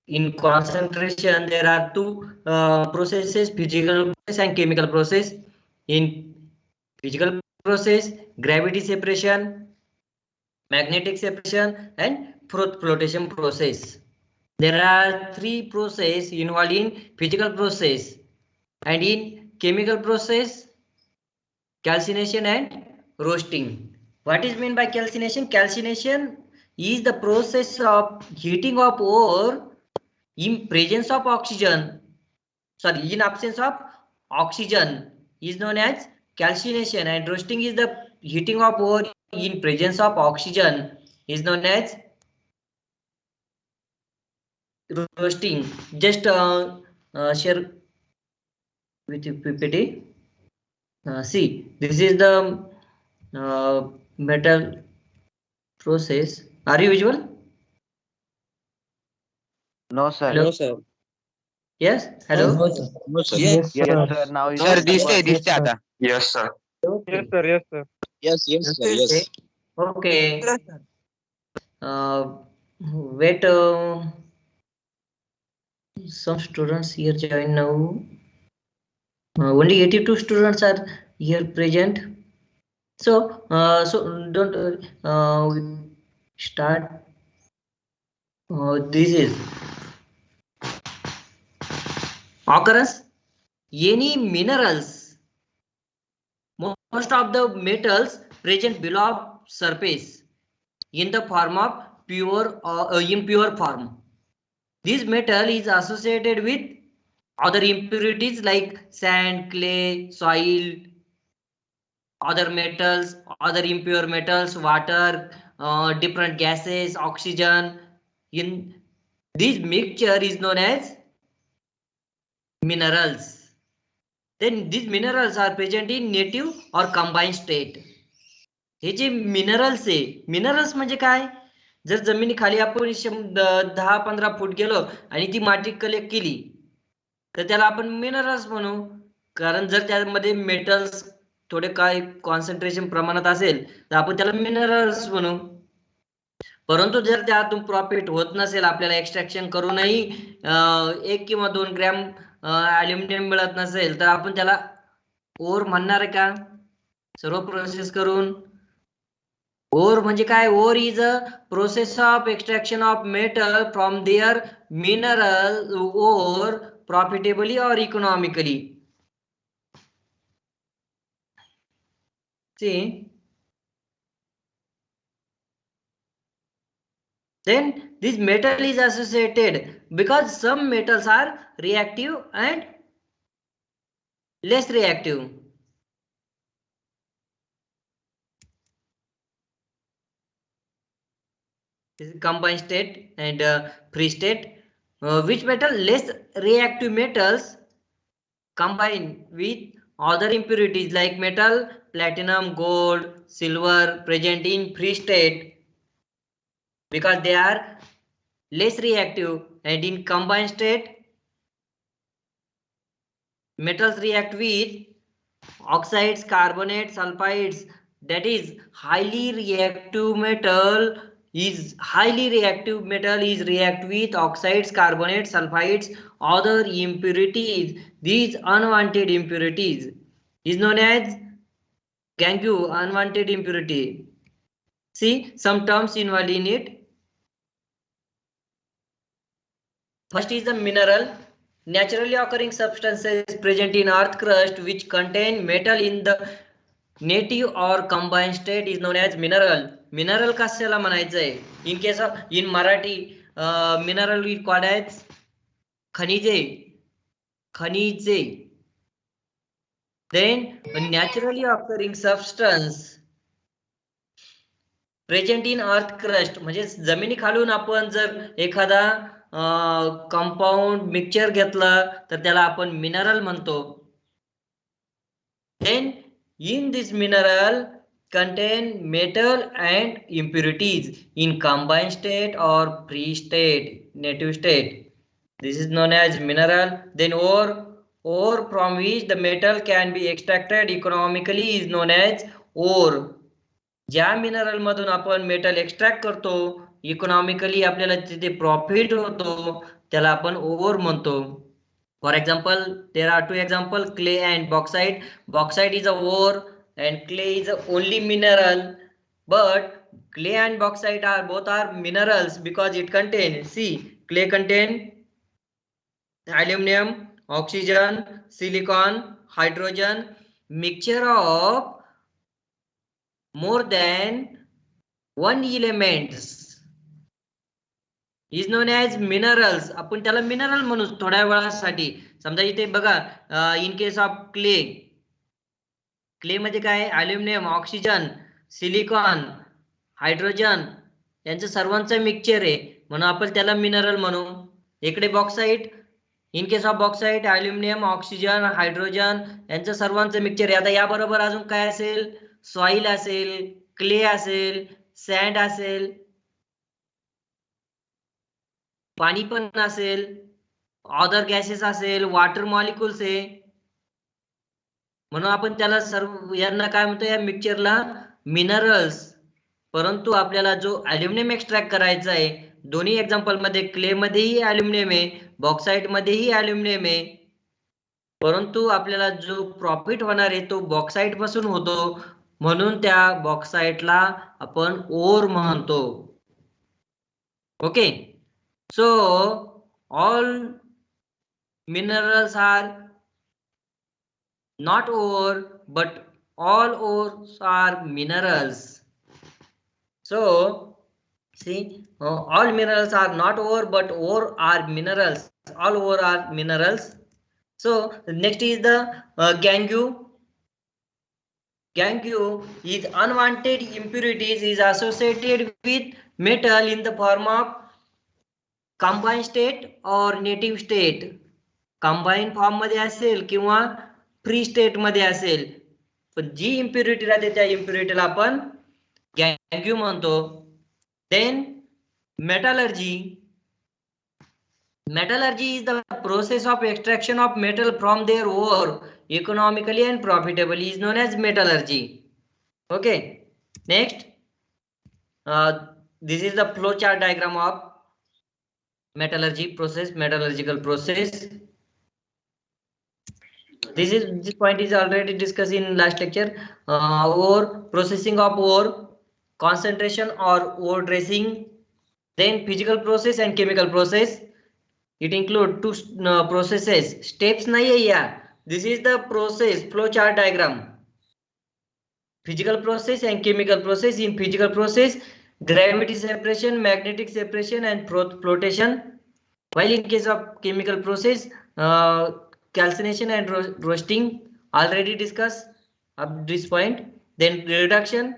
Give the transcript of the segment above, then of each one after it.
in concentration, there are two processes, physical process and chemical process. In physical process, gravity separation, magnetic separation, and flotation process. There are three processes involved in physical process, and in chemical process, calcination and roasting. What is meant by calcination? Calcination is the process of heating of ore in presence of oxygen. Sorry, in absence of oxygen is known as calcination, and roasting is the heating of ore in presence of oxygen is known as roasting. Just share with you PPT. See, this is the metal process. Are you visual? No, sir. Hello? No, sir. Yes? Hello? No, sir. Yes, Yes, sir. sir. Now is sir दिसते Yes, sir. आता. Yes, sir. Okay. Yes, sir. Yes, sir. Yes, yes, sir. Yes. Okay. Wait. Some students here join now. Only 82 students are here present. So, don't start. This is occurrence. Any minerals, most of the metals present below surface in the form of pure impure form. This metal is associated with other impurities like sand, clay, soil, other metals, other impure metals, water, different gases, oxygen. In this mixture is known as minerals. Then these minerals are present in native or combined state. हे जे minerals आहे, minerals म्हणजे काय? जर जमिनीखाली आपण 10-15 फूट गेलो आणि ती माती कलेक्ट केली तर त्याला आपण मिनरल्स म्हणू. कारण जर त्यामध्ये मेटल्स थोडे काय कॉन्सन्ट्रेशन प्रमाणात असेल तर आपण त्याला मिनरल्स म्हणू. परंतु जर त्यातून प्रॉफिट होत नसेल, आपल्याला एक्सट्रॅक्शन करूनही 1 किंवा 2 ग्रॅम ॲल्युमिनियम मिळत नसेल तर आपण त्याला ओर म्हणणार का? सर्व प्रोसेस करून. ओर म्हणजे काय? Ore is a process of extraction of metal from their mineral ore profitably और economically. See, then this metal is associated because some metals are reactive and less reactive. This is combined state and free state. Which metal? Less reactive metals combine with other impurities like metal, platinum, gold, silver present in free state because they are less reactive, and in combined state metals react with oxides, carbonates, sulfides. That is highly reactive metal is react with oxides, carbonates, sulfides, other impurities. These unwanted impurities is known as gangue, unwanted impurity. See some terms involved in it. First is the mineral. Naturally occurring substances present in earth crust which contain metal in the native or combined state is known as mineral. Mineral कशाला म्हणायचं आहे? In case of in Marathi, mineral is called as खनिजे. Then naturally occurring substance present in earth crust म्हणजे जमिनी खालून आपण जर एखादा कंपाऊंड मिक्सचर घेतला तर त्याला आपण मिनरल म्हणतो. Then in this mineral contain metal and impurities in combined state or free state, native state. This is known as mineral. Then ore from which the metal can be extracted economically is known as ore. ज्या mineral मधून आपण metal extract करतो economically आपल्याला तिथे profit होतो त्याला आपण ore म्हणतो. For example there are 2 example, clay and bauxite. Bauxite is a ore and clay is only mineral, but clay and bauxite are both are minerals because it contain, see, clay contain aluminum, oxygen, silicon, hydrogen, mixture of more than one elements is known as minerals. आपण त्याला mineral म्हणू थोड्या वेळासाठी. समजा इथे बघा, in case of clay, clay मध्ये काय, अल्युमिनियम, ऑक्सिजन, सिलिकॉन, हायड्रोजन यांचं सर्वांचं मिक्सचर आहे म्हणून आपण त्याला मिनरल म्हणू. इकडे bauxite, in case of bauxite aluminium, oxygen, hydrogen यांचं सर्वांचं मिक्सचर आहे. आता याबरोबर अजून काय असेल, सॉइल असेल, क्ले असेल, सँड असेल, पाणी पण असेल, अदर गॅसेस असेल, वॉटर मॉलिक्युल्स आहे म्हणून आपण त्याला सर्व यांना काय म्हणतो, या मिक्सचरला मिनरल्स. परंतु आपल्याला जो अल्युमिनियम एक्स्ट्रॅक्ट करायचा आहे, दोन्ही एक्झाम्पल मध्ये क्ले मध्येही अल्युमिनियम आहे, बॉक्साइट मध्येही अल्युमिनियम आहे, परंतु आपल्याला जो प्रॉफिट होणार आहे तो बॉक्साइट पासून होतो म्हणून त्या बॉक्साइटला आपण ओर म्हणतो. Okay, so all minerals are not ore, but all ores are minerals. So see, all minerals are not ore, but ore are minerals. All ore are minerals. So next is the gangue. Gangue is unwanted impurities is associated with metal in the form of combined state or native state. combined form मध्ये असेल किंवा free state मध्ये असेल, पण जी impurity राहते त्या इम्प्युरिटीला आपण gangue म्हणतो. Then metallurgy. Metallurgy is the process of extraction of metal from their ore economically and profitably is known as metallurgy. Okay, next, this is the flow chart diagram of metallurgy process, metallurgical process. This point is already discussed in last lecture. Ore, processing of ore, concentration or ore dressing, then physical process and chemical process. It include two processes. Steps nahi hai yaar. This is the process flow chart diagram. Physical process and chemical process. In physical process, gravity separation, magnetic separation and flotation. While in case of chemical process, calcination and roasting already discussed up this point. Then reduction.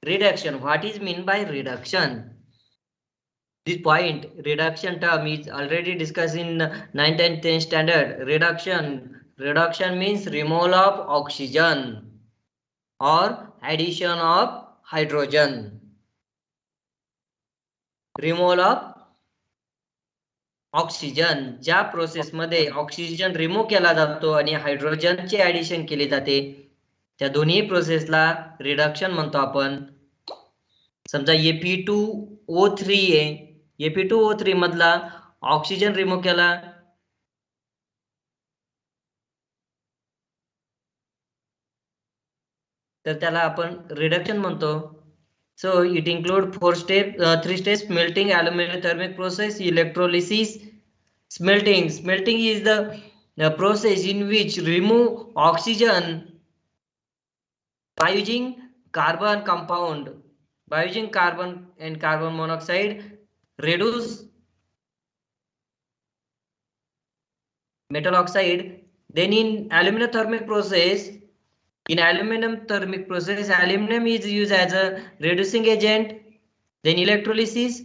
Reduction, what is mean by reduction? This point, reduction term is already discussed in 9th and 10th standard. Reduction means removal of oxygen or addition of hydrogen. Removal of oxygen, ज्या process मध्ये oxygen remove केला जातो आणि हायड्रोजनचे addition केले जाते त्या दोन्ही प्रोसेसला रिडक्शन म्हणतो आपण. समजा Fe2O3 आहे, Fe2O3 मधला ऑक्सिजन रिमूव्ह केला तर त्याला आपण रिडक्शन म्हणतो. So it include 3 steps: smelting, aluminum thermic process, electrolysis. Smelting is the process in which remove oxygen by using carbon compound, by using carbon and carbon monoxide, reduce metal oxide. Then in aluminum thermic process, aluminum is used as a reducing agent. Then electrolysis.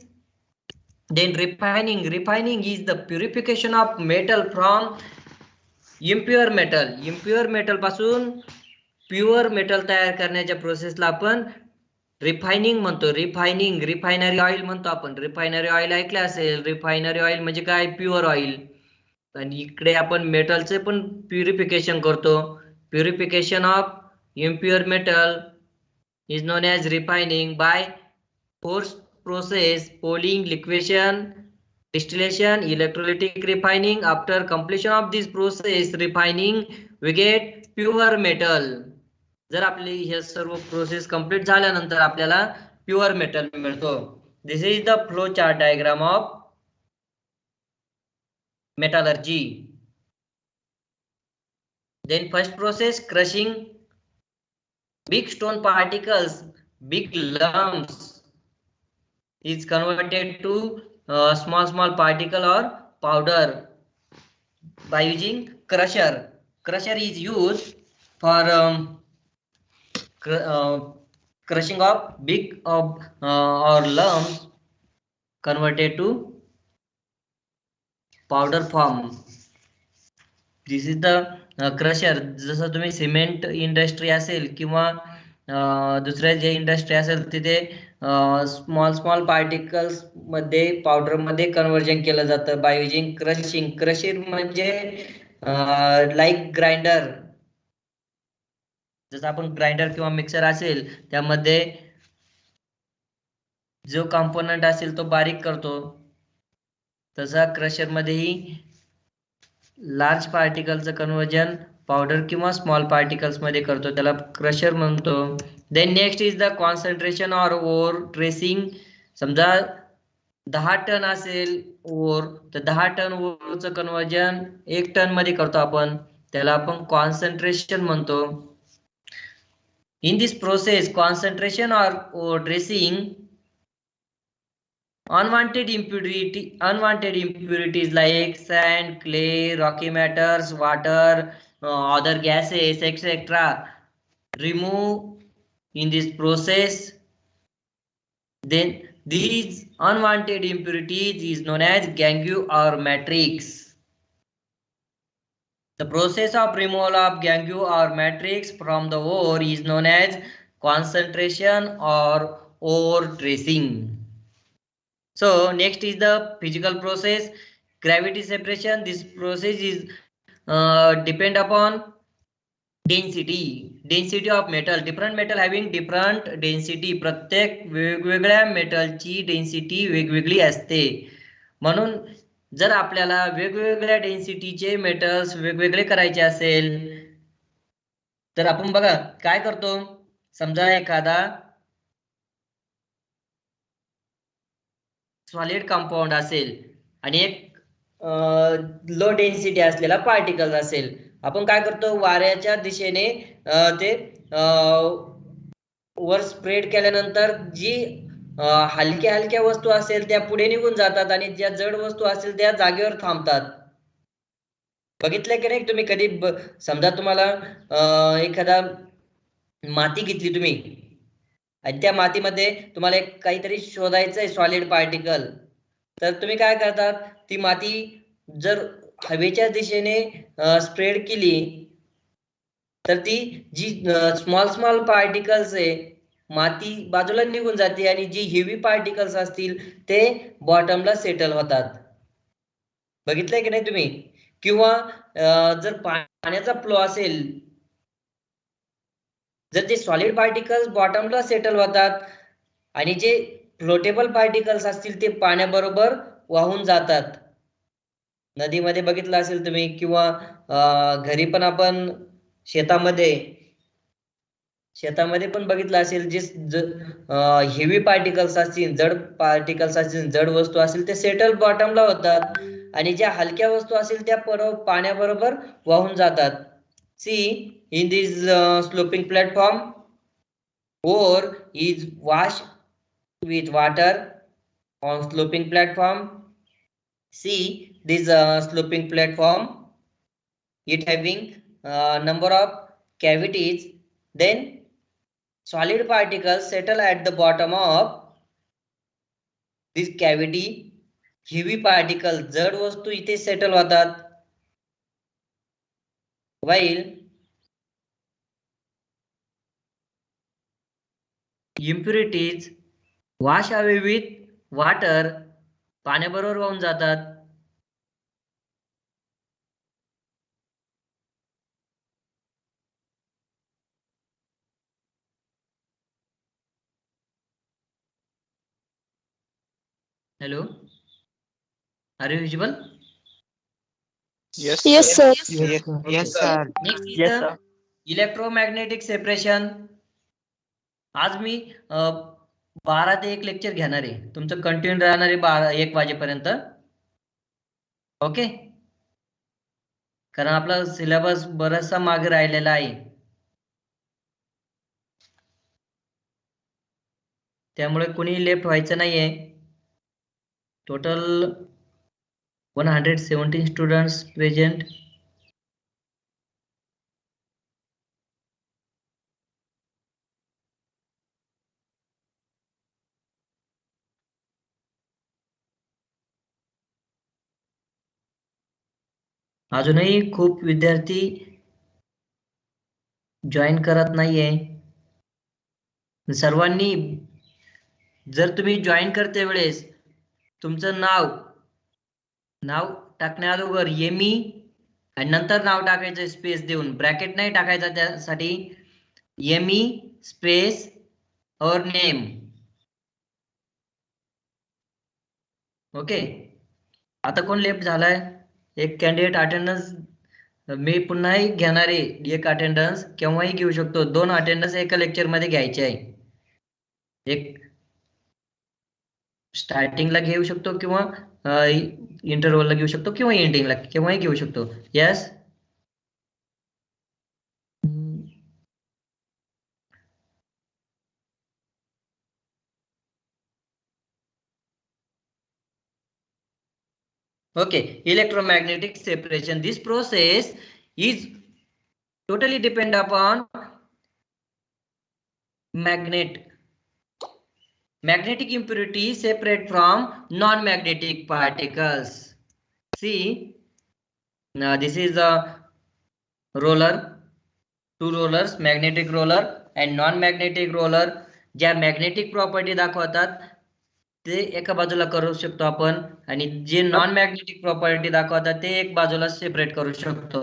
Then refining. Refining is the purification of metal from impure metal. Impure metal पासून pure metal तयार करण्याच्या प्रोसेसला आपण refining म्हणतो. Refinery oil म्हणतो आपण. Refinery oil ऐकलं असेल. रिफायनरी ऑइल म्हणजे काय, प्युअर ऑइल. आणि इकडे आपण मेटलचे पण प्युरिफिकेशन करतो. Purification of impure metal is known as refining by 4 process: pooling, liquefaction, distillation, electrolytic refining. After completion of this process, refining, we get pure metal. जर आपली हे सर्व प्रोसेस कंप्लीट झाल्यानंतर आपल्याला प्युअर मेटल मिळतो. This is the flow chart diagram of metallurgy. Then first process, crushing big stone particles, big lumps is converted to small particle or powder by using crusher. Crusher is used for crushing of big or lumps converted to powder form. This is the crusher. जसं तुम्ही cement industry असेल किंवा दुसऱ्या जे industry असेल तिथे small particles मध्ये powder मध्ये कन्वर्जन केलं जातं बाय युजिंग क्रशिंग. क्रशिंग म्हणजे लाईक ग्राइंडर. जसं आपण ग्राइंडर किंवा मिक्सर असेल त्यामध्ये जो कॉम्पोनंट असेल तो बारीक करतो, तसा क्रशर मध्येही लार्ज पार्टिकलचं कन्वर्जन पावडर किंवा स्मॉल पार्टिकल्स मध्ये करतो, त्याला क्रशर म्हणतो. Then next is the concentration or ore dressing. समजा 10 टन असेल ओर, तर 10 टन ओरचं कन्वर्जन 1 टन मध्ये करतो आपण, त्याला आपण कॉन्सन्ट्रेशन म्हणतो. In this process concentration or ore dressing, unwanted impurities like sand, clay, rocky matters, water, other gases, etc. remove in this process. Then these unwanted impurities is known as gangue or matrix. The process of removal of gangue or matrix from the ore is known as concentration or ore tracing. So next is the physical process, gravity separation. This process is depend upon density of metal. Different metal having different density. प्रत्येक वेगवेगळ्या मेटलची density वेगवेगळी असते. म्हणून जर आपल्याला वेगवेगळ्या डेन्सिटीचे metals वेगवेगळे करायचे असेल तर आपण बघा काय करतो. समजा एखादा सॉलिड कंपाऊंड असेल आणि एक लो डेन्सिटी असलेला पार्टिकल असेल, आपण काय करतो, वाऱ्याच्या दिशेने ते वर स्प्रेड केल्यानंतर जी हलक्या वस्तू असेल त्या पुढे निघून जातात आणि ज्या जड वस्तू असेल त्या जागेवर थांबतात. बघितलं की नाही तुम्ही कधी? समजा तुम्हाला एखादा माती घेतली तुम्ही आणि त्या मातीमध्ये तुम्हाला एक काहीतरी शोधायचं आहे सॉलिड पार्टिकल, तर तुम्ही काय करतात, ती माती जर हवेच्या दिशेने स्प्रेड केली तर ती जी स्मॉल पार्टिकल्स आहे माती बाजूला निघून जाते आणि जी हेवी पार्टिकल्स असतील ते बॉटमला सेटल होतात. बघितलंय की नाही तुम्ही? किंवा जर पाण्याचा फ्लो असेल, जर ते सॉलिड पार्टिकल्स बॉटमला सेटल होतात आणि जे फ्लोटेबल पार्टिकल्स असतील ते पाण्याबरोबर वाहून जातात. नदीमध्ये बघितलं असेल तुम्ही किंवा घरी पण आपण शेतामध्ये पण बघितलं असेल, जे हेवी पार्टिकल्स असतील, जड पार्टिकल्स असतील, जड वस्तू असतील ते सेटल बॉटमला होतात आणि ज्या हलक्या वस्तू असतील त्या पाण्याबरोबर वाहून जातात. See, in this sloping platform, ore is washed with water on sloping platform. See this sloping platform, it having number of cavities. Then solid particles settle at the bottom of this cavity. Heavy particles, जड वस्तू इथे settle होतात, while impurities wash away with water, पाण्याबरोबर वाहून जातात. Hello, are you visible? Yes, Yes, sir. sir. Yes, yes, sir. Next is Yes, the sir. Electromagnetic separation. आज मी 12 ते 1 lecture घेणार आहे. तुमचं कंटिन्यू राहणार आहे 1 वाजेपर्यंत. ओके, कारण आपला सिलेबस बराचसा मागे राहिलेला आहे, त्यामुळे कोणी लेफ्ट व्हायचं नाहीये. Total 117 students present. अजूनही खूप विद्यार्थी जॉईन करत नाहीये. सर्वांनी, जर तुम्ही जॉईन करते वेळेस तुमचं नाव टाकण्या अगोदर एमी आणि नंतर नाव टाकायचं स्पेस देऊन, ब्रॅकेट नाही टाकायचा त्यासाठी. एमी स्पेस और नेम. ओके, आता कोण लेफ्ट झालाय? एक कॅन्डिडेट अटेंडन्स मी पुन्हाही घेणार आहे. एक अटेंडन्स केव्हाही घेऊ शकतो. 2 अटेंडन्स एका लेक्चर मध्ये घ्यायचे आहे. एक स्टार्टिंगला घेऊ शकतो किंवा इंटरव्हलला घेऊ शकतो किंवा एंडिंगला केव्हाही घेऊ शकतो. Yes, okay. Electromagnetic separation, this process is totally depend upon magnetic impurity separate from non-magnetic particles. See, now this is a roller, 2 rollers, magnetic roller and non-magnetic roller. ज्या मॅग्नेटिक प्रॉपर्टी दाखवतात ते एका बाजूला करू शकतो आपण, आणि जे नॉन मॅग्नेटिक प्रॉपर्टी दाखवतात ते एक बाजूला सेपरेट करू शकतो.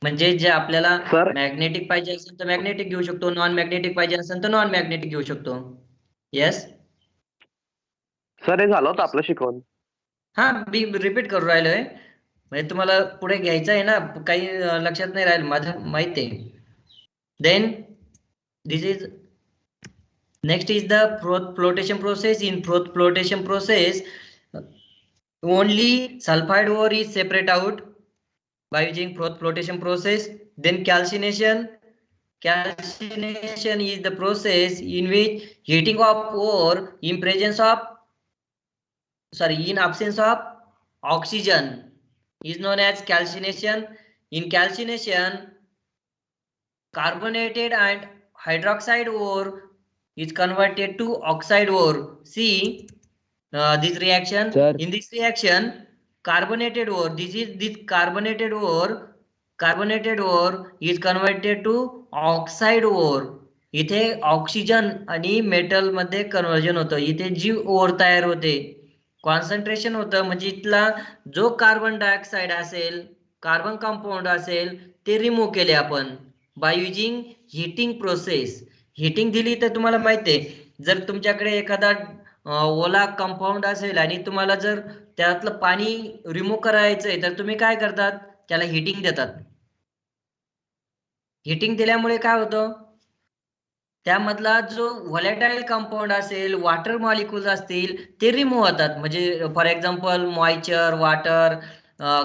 म्हणजे जे आपल्याला मॅग्नेटिक पाहिजे असेल तर मॅग्नेटिक घेऊ शकतो, नॉन मॅग्नेटिक पाहिजे असेल तर नॉन मॅग्नेटिक घेऊ शकतो. येस सर, हे झालं होतं आपलं शिकवून. हा, मी रिपीट करू राहिलोय म्हणजे तुम्हाला पुढे घ्यायचं आहे ना, काही लक्षात नाही राहिलं माझं माहित आहे. Then this is next is the flotation process. In flotation process only sulfide ore is separate out by using flotation process. Then calcination is the process in which heating of ore in absence of oxygen is known as calcination. In calcination, carbonated and hydroxide ore is converted to oxide ore. See this reaction. Sir. In this reaction, carbonated ore, this carbonated ore is converted to oxide ore. इथे oxygen आणि metal मध्ये conversion होतं. इथे जी or तयार होते, concentration होतं, म्हणजे इथला जो कार्बन डायऑक्साइड असेल, कार्बन कंपाऊंड असेल, ते रिमूव्ह केले आपण by using heating process. Heating दिली तर तुम्हाला माहिती आहे, जर तुमच्याकडे एखादा ओला कंपाऊंड असेल आणि तुम्हाला जर त्यातलं पाणी रिमूव्ह करायचंय तर तुम्ही काय करतात, त्याला हीटिंग देतात. हीटिंग दिल्यामुळे काय होतं, त्यामधला जो व्हॉलेटाईल कंपाऊंड असेल, वॉटर मॉलिक्युल्स असतील, ते रिमूव्ह होतात. म्हणजे for example moisture, water,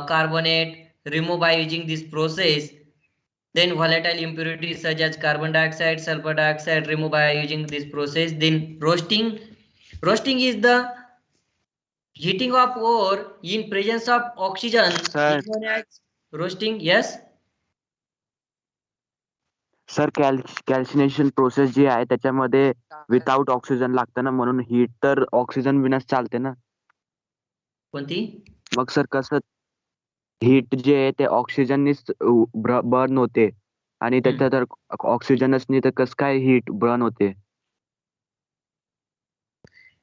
carbonate remove by using this process. Then volatile impurities such as carbon dioxide, sulfur dioxide removed by using this process. Then roasting is the heating of ore in presence of oxygen. Sir. Is known as roasting. Yes. Sir, calcination process जी आहे त्याच्यामध्ये without oxygen लागतं ना, म्हणून heat तर oxygen विनाच चालते ना. कोणती? मग सर कसं हीट जे आहे ते ऑक्सिजननीच बर्न होते आणि त्याच्यात तर ऑक्सिजनच नाही तर कसं काय हीट बर्न होते?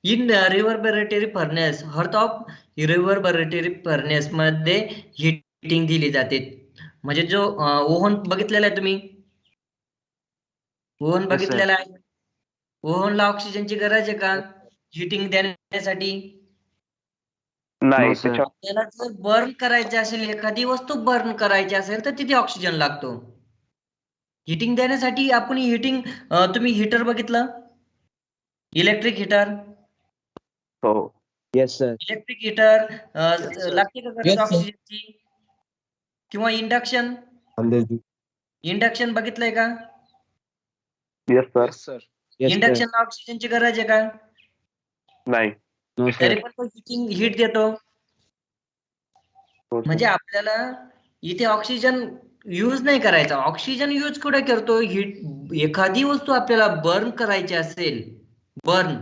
In रिव्हर्बरेटरी furnace, earth of रिव्हर्बरेटरी furnace मध्ये हीटिंग दिली जाते. म्हणजे जो ओव्हन बघितलेला आहे तुम्ही, ओव्हन बघितलेला आहे, ओव्हनला ऑक्सिजनची गरज आहे का हीटिंग देण्यासाठी? नाही No, sir. त्याच्या आपल्याला जर बर्न करायची असेल, एखादी वस्तू बर्न करायची असेल तर तिथे ऑक्सिजन लागतो. हिटिंग देण्यासाठी आपण हिटिंग, तुम्ही हीटर बघितलं, इलेक्ट्रिक हीटर, हो Yes, sir. Electric heater sir. लागते का गरज Yes, sir. ऑक्सिजनची? किंवा इंडक्शन, इंडक्शन बघितलंय का? Yes sir Yes, sir. Yes, sir. इंडक्शनला ऑक्सिजनची गरज आहे का? नाही No, तरी sir. पण तो हीट देतो. हो, sir. म्हणजे आपल्याला इथे ऑक्सिजन यूज नाही करायचा. ऑक्सिजन यूज कुठे करतो? हीट, एखादी वस्तू आपल्याला बर्न करायची असेल, बर्न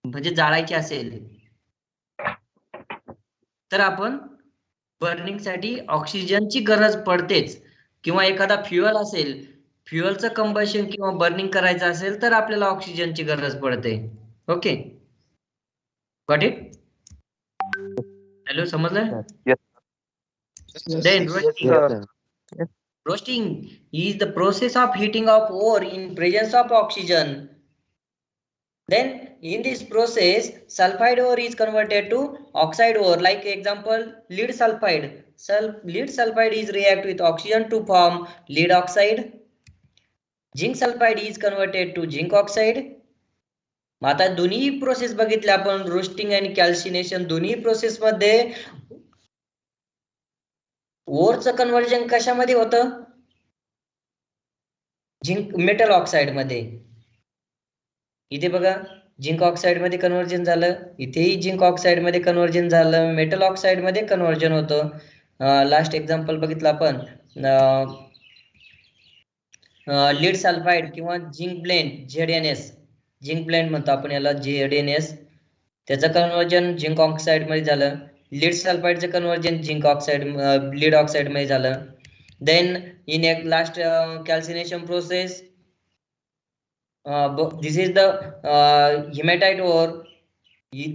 म्हणजे जाळायची असेल, तर आपण बर्निंग साठी ऑक्सिजनची गरज पडतेच. किंवा एखादा फ्युअल असेल, फ्युअलचं कंबशन किंवा बर्निंग करायचं असेल तर आपल्याला ऑक्सिजनची गरज पडते. Okay, got it? हॅलो, समजलं? Yes, Then yes, roasting. sir. Yes, sir. Roasting is the process of heating of ore in presence of oxygen. Then in this process, sulfide ore is converted to oxide ore. Like example, lead sulfide. Lead sulfide is react with oxygen to form lead oxide. Zinc sulfide is converted to zinc oxide. आता दोन्ही process बघितल्या आपण, roasting आणि calcination. दोन्ही process मध्ये ओरचं conversion कशामध्ये होतं? Zinc metal oxide मध्ये. इथे बघा, झिंक ऑक्साइड मध्ये कन्व्हर्जन झालं, इथेही झिंक ऑक्साइड मध्ये कन्व्हर्जन झालं, मेटल ऑक्साइड मध्ये कन्व्हर्जन होतं. लास्ट एक्झाम्पल बघितलं आपण, लीड सल्फाइड किंवा zinc blend, ZNS, zinc blend म्हणतो आपण याला, ZNS. त्याचं कन्व्हर्जन झिंक ऑक्साइड मध्ये झालं. लीड सल्फाइडचं conversion zinc oxide, lead oxide मध्ये झालं. देन इन एक last calcination process, this is the hematite ore.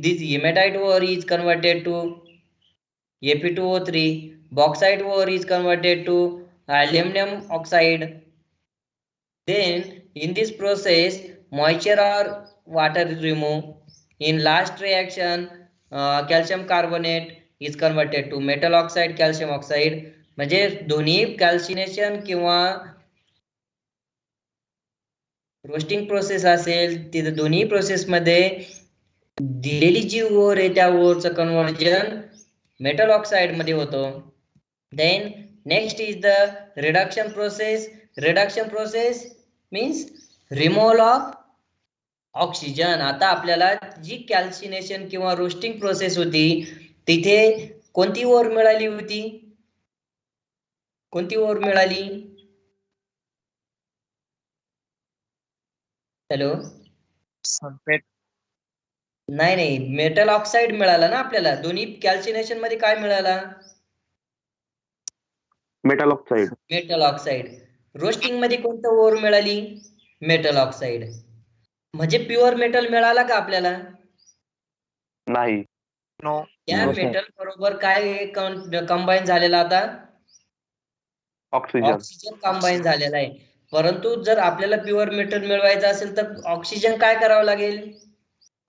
This hematite ore is converted to Fe2O3. Bauxite ore is converted to aluminum oxide. Then in this process, moisture or water is removed. In last reaction, calcium carbonate is converted to metal oxide, calcium oxide. म्हणजे दोन्ही calcination किंवा roasting process असेल, तिथे दोन्ही process मध्ये दिलेली जी or आहे त्या ओरचं कन्व्हर्जन मेटल ऑक्साइड मध्ये होतं. Then next is the reduction process. Reduction process means removal of oxygen. आता आपल्याला जी कॅल्सिनेशन किंवा रोस्टिंग प्रोसेस होती तिथे कोणती ओर मिळाली होती? कोणती ओर मिळाली? Hello, Sulfate. नाही, मेटल ऑक्साइड मिळाला ना आपल्याला. दोन्ही कॅल्सिनेशन मध्ये काय मिळाला? Metal oxide. Metal oxide. Roasting मध्ये कोणतं ओर मिळाली? Metal oxide. म्हणजे प्युअर मेटल मिळाला का आपल्याला? नाही No. त्या No, sir. मेटल बरोबर काय कंबाईन झालेला आता? ऑक्सिजन. ऑक्सिजन कंबाईन झालेला आहे. परंतु जर आपल्याला प्युअर मेटल मिळवायचं असेल तर ऑक्सिजन काय करावं लागेल?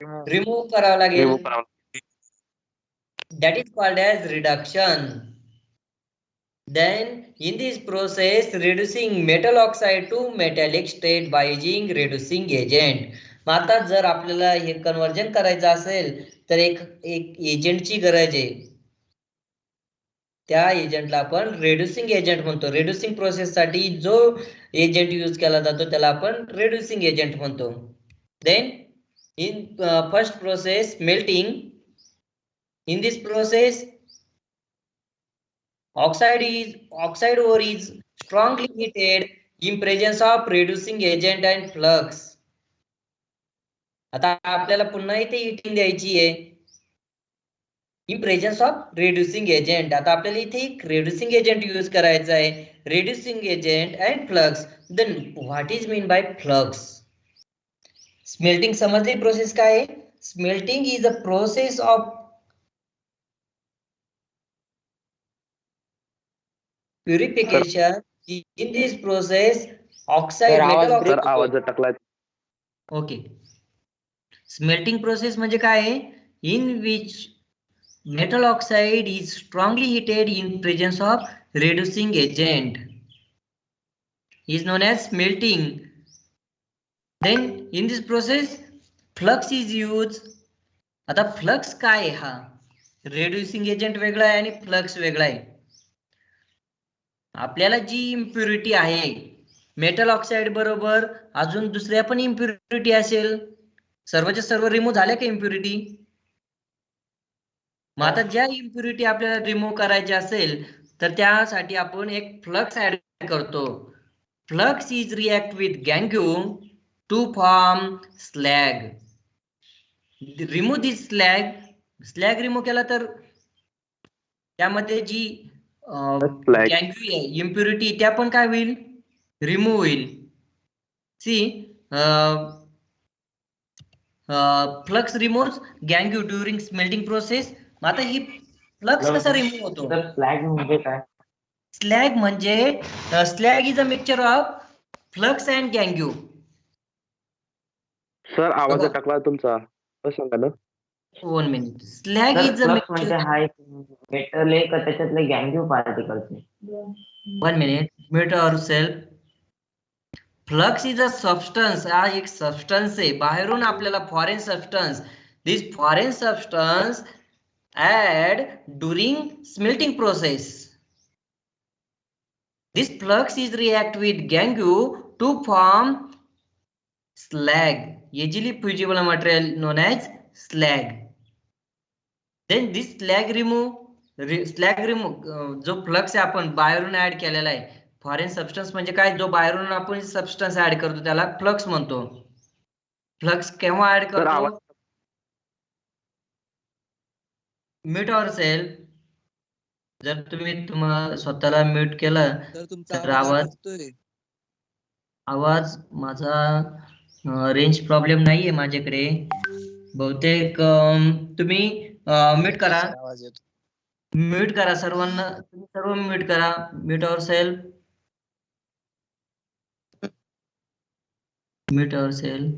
Remove. रिमूव्ह करावं लागेल. रिमूव्ह करावं. That is called as reduction. Then in this process, reducing metal oxide to metallic state by using reducing agent. मग आता जर आपल्याला हे कन्वर्जन करायचं असेल तर एक एजंटची गरज आहे. त्या एजंटला आपण रेड्युसिंग एजंट म्हणतो. रेड्युसिंग प्रोसेस साठी जो एजंट यूज केला जातो त्याला आपण रेड्युसिंग एजंट म्हणतो. Then in first process, melting. In this process, oxide ore is strongly heated in presence of reducing agent and flux. आता आपल्याला पुन्हा इथे हिटिंग द्यायची आहे in presence of reducing agent. आता आपल्याला इथे एक रिड्युसिंग एजंट यूज करायचा आहे. Reducing agent and flux. Then what is mean by flux? Smelting समजली प्रोसेस काय आहे? Smelting is a process of purification. In this process, oxide, metal तर oxide. आवाज अटकलाय. ओके, स्मेल्टिंग प्रोसेस म्हणजे काय आहे? In which metal oxide is strongly heated in presence of reducing agent is known as smelting. Then in this process flux is used. आता flux काय आहे हा? Reducing agent वेगळा आहे आणि फ्लक्स वेगळा आहे. आपल्याला जी इम्प्युरिटी आहे मेटल ऑक्साईड बरोबर अजून दुसऱ्या पण इम्प्युरिटी असेल, सर्वच्या सर्व रिमूव्ह झाल्या का इम्प्युरिटी? मग आता ज्या इम्प्युरिटी आपल्याला रिमूव्ह करायची असेल तर त्यासाठी आपण एक फ्लक्स ऍड करतो. Flux is react with gangue to form slag. Remove this slag remove केला तर त्यामध्ये जी Slag. गॅंग्यू आहे इम्प्युरिटी त्या पण काय होईल? रिमूव्ह होईल. See flux remove gangue during smelting process. आता ही फ्लक्स कसा रिमूव्ह होतो? स्लॅग म्हणजे काय? स्लॅग म्हणजे slag is a mixture of flux and gangue. Sir आवाज बघा. अटकला तुमचा. सांगा ना. 1 minute. Slag is a flux म्हणजे मिक्सचर. हा एक मेटल आहे का त्याच्यातले gangue particles? 1 minute. Mute yourself. Flux is a substance. हा एक सबस्टन्स आहे बाहेरून आपल्याला foreign substance. This foreign substance add during smelting process. This flux is react with gangue to form slag, easily fusible material known as slag. Then this slag remove जो flux आहे आपण बाहेरून add केलेला आहे. Foreign substance म्हणजे काय? जो बाहेरून आपण सबस्टन्स ऍड करतो त्याला फ्लक्स म्हणतो. फ्लक्स केव्हा ऍड सर आवाज. करतो? Mute yourself. जर तुम्ही स्वतःला म्यूट केलं तर तुमचा तर आवाज आवाज अटकतोय. आवाज माझा रेंज प्रॉब्लेम नाहीये माझ्याकडे बहुतेक. तुम्ही म्यूट करा. आवाज येतो. म्यूट करा सर्वांना. तुम्ही सर्व म्यूट करा. Mute yourself. Mute yourself.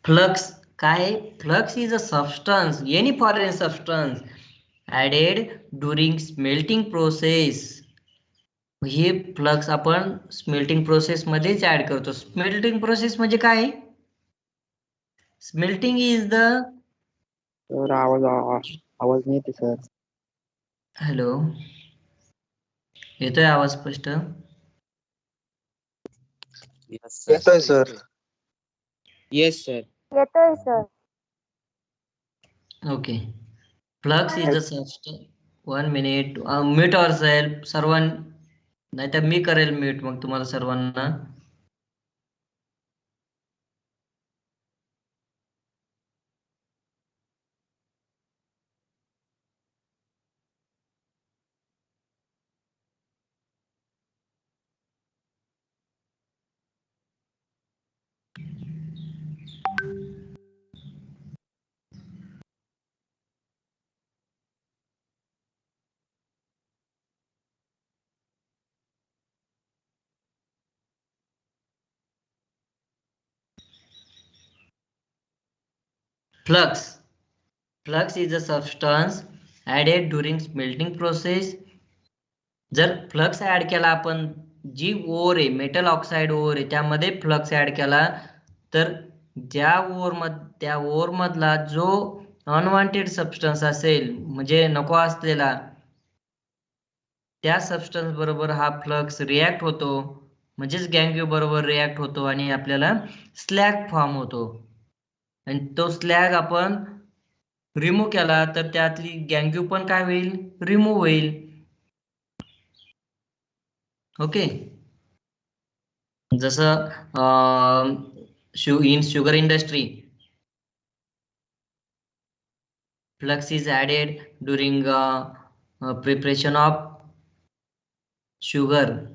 Flux काय? Flux is a substance, any foreign substance added during smelting process. हे फ्लक्स आपण स्मेल्टिंग प्रोसेस मध्येच ऍड करतो. स्मेल्टिंग प्रोसेस म्हणजे काय? Smelting is the. सर आवाज नाही येते सर. हॅलो, येतोय आवाज स्पष्ट? येतोय सर. Yes sir. येतोय sir. Okay. Flux is a substance. 1 minute. Mute yourself सर्वांना, नाहीतर मी करेल म्यूट मग तुम्हाला सर्वांना. Flux is a substance added during smelting process. जर फ्लक्स ऍड केला आपण, जी ओर आहे मेटल ऑक्साईड ओर आहे त्यामध्ये फ्लक्स ऍड केला तर त्या ओर मधला जो अनवॉन्टेड सबस्टन्स असेल म्हणजे नको असलेला, त्या सबस्टन्स बरोबर हा फ्लक्स रिॲक्ट होतो, म्हणजेच गॅंग्यू बरोबर रिॲक्ट होतो आणि आपल्याला स्लॅग फॉर्म होतो. आणि तो स्लॅग आपण रिमूव्ह केला तर त्यातली गॅंग्यू पण काय होईल? रिमूव्ह होईल. ओके. जसं in sugar industry flux is added during preparation of sugar.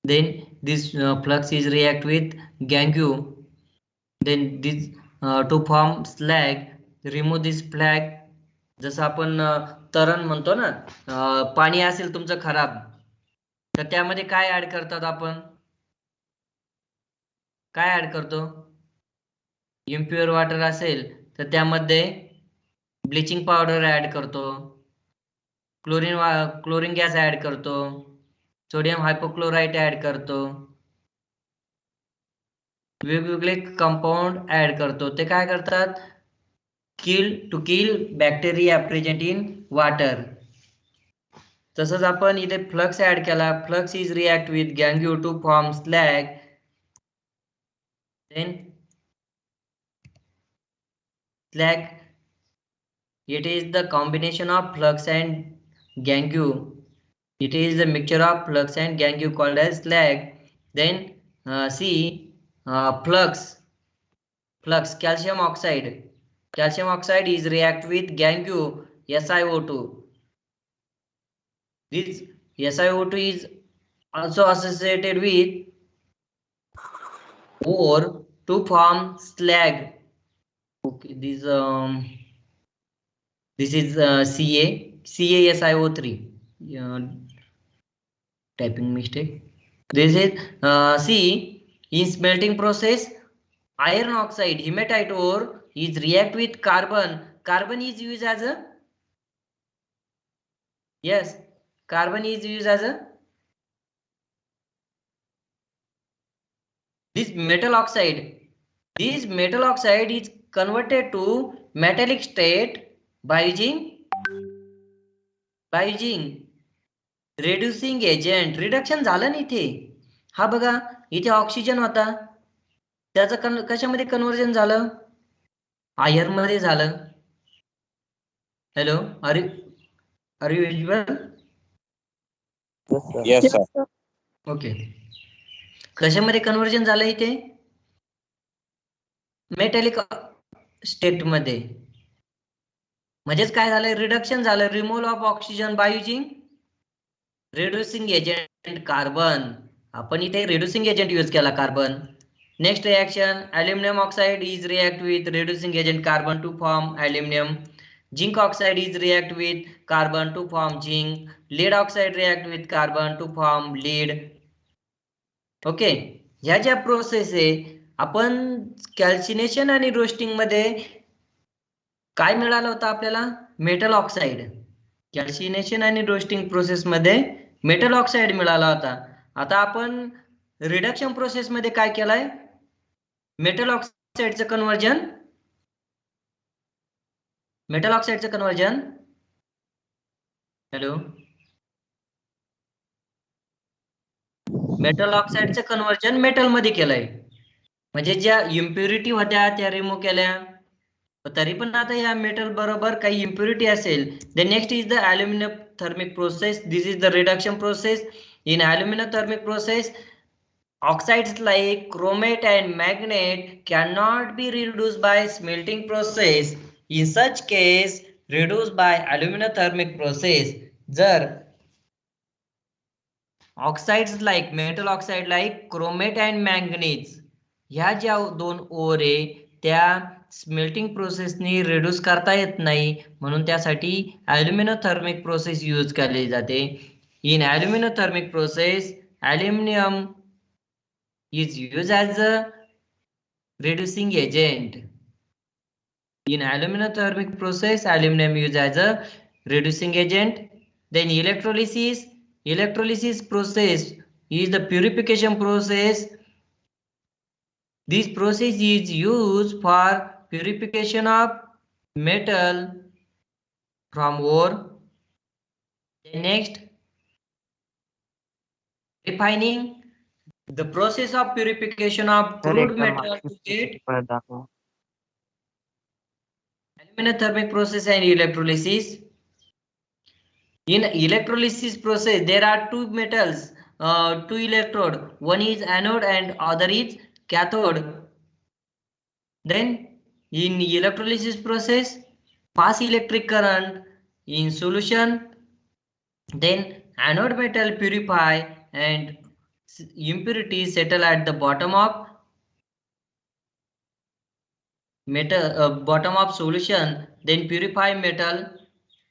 Then this flux is react with gangue. Then this to form slag. Remove this slag. जसं आपण तरण म्हणतो ना, पाणी असेल तुमचं खराब तर त्यामध्ये काय ऍड करतात आपण? काय ऍड करतो? इम्प्युअर वॉटर असेल तर त्यामध्ये ब्लिचिंग पावडर ऍड करतो, क्लोरीन गॅस ऍड करतो, सोडियम हायपोक्लोराइट ऍड करतो, वेगवेगळे कंपाऊंड ऍड करतो. ते काय करतात? To kill bacteria present in water. तसंच आपण इथे फ्लक्स ऍड केला. फ्लक्स इज रिॲक्ट विथ गँग्यू to form slag. Then slag, it is the combination of flux and gangue. It is the mixture of flux and gangue called as slag. Then C, flux calcium oxide. Calcium oxide is react with gangue SiO2. This SiO2 is also associated with ore to form slag. Okay, this is CaSiO3. Typing mistake. This is C. In smelting process, iron oxide hematite ore is react with carbon. Carbon is used as a carbon is used as a this metal oxide. This metal oxide is converted to metallic state by using reducing agent. Reduction झालं ना इथे. हा बघा, इथे oxygen होता, त्याचं कशामध्ये conversion झालं? आयर्न मध्ये झालं. Hello, are you visible? Yes, sir. Okay. कशामध्ये कन्वर्जन झालं इथे? मेटॅलिक स्टेट मध्ये. म्हणजेच काय झालं? रिडक्शन झालं. Removal of oxygen by using reducing agent carbon. आपण इथे रिड्युसिंग एजंट यूज केला, carbon. Next reaction, aluminium oxide is react with reducing agent carbon to form aluminium. Zinc oxide is react with carbon to form zinc. Lead oxide react with carbon to form lead. Okay, ह्या ज्या process आहे, आपण calcination आणि roasting मध्ये काय मिळालं होतं आपल्याला? Metal oxide. कॅल्सिनेशन आणि रोस्टिंग प्रोसेस मध्ये मेटल ऑक्साइड मिळाला होता. आता आपण रिडक्शन प्रोसेस मध्ये काय केलंय? मेटल ऑक्साइडचं कन्वर्जन हॅलो, मेटल ऑक्साइडचं कन्वर्जन मेटल मध्ये केलंय. म्हणजे ज्या इम्प्युरिटी होत्या त्या रिमूव्ह केल्या. तरी पण आता या मेटल बरोबर काही इम्प्युरिटी असेल. The next is the aluminium thermic process. This is the reduction process. In aluminium thermic process, oxides like chromate and magnet cannot be reduced by smelting process. In such case, reduced by aluminum thermic process. जर oxides like metal oxide like chromate and manganese ह्या ज्या दोन or आहे त्या smelting प्रोसेसनी reduce करता येत नाही, म्हणून त्यासाठी अल्युमिनियम थर्मिक प्रोसेस यूज केली जाते. In aluminium thermic process, aluminium is used as a reducing agent. In aluminum thermic process, aluminum used as a reducing agent. Then electrolysis process is the purification process. This process is used for purification of metal from ore. Then next, refining. The process of purification of crude metal to get aluminum thermic process and electrolysis. In electrolysis process, there are two metals, two electrode. One is anode and other is cathode. Then in electrolysis process, pass electric current in solution. Then anode metal purify and impurities settle at the bottom of solution. Then purify metal.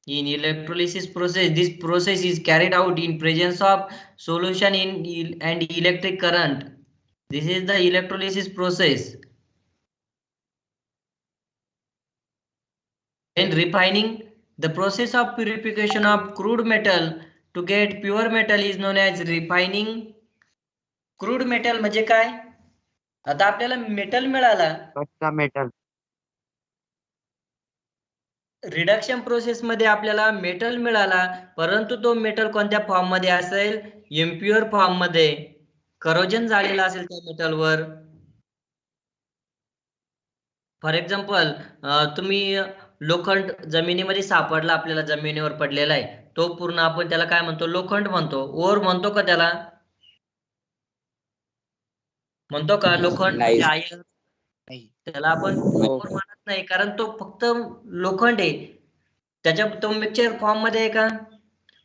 In electrolysis process, this process is carried out in presence of solution and electric current. This is the electrolysis process. In refining, the process of purification of crude metal to get pure metal is known as refining. Crude metal म्हणजे काय? आता आपल्याला metal मिळाला, कच्चा metal. Reduction process मध्ये आपल्याला metal मिळाला, परंतु तो मेटल कोणत्या फॉर्म मध्ये असेल? इम्प्युअर फॉर्म मध्ये. करोजन झालेला असेल त्या मेटलवर. फॉर एक्झाम्पल, तुम्ही लोखंड जमिनीमध्ये सापडला, आपल्याला जमिनीवर पडलेला आहे, तो पूर्ण आपण त्याला काय म्हणतो? लोखंड म्हणतो. ओर म्हणतो का त्याला? म्हणतो का लोखंड? नाही. आयर्न, त्याला आपण ओर म्हणत नाही, कारण तो फक्त लोखंड आहे. त्याच्या तो मिक्सचर फॉर्म मध्ये आहे का?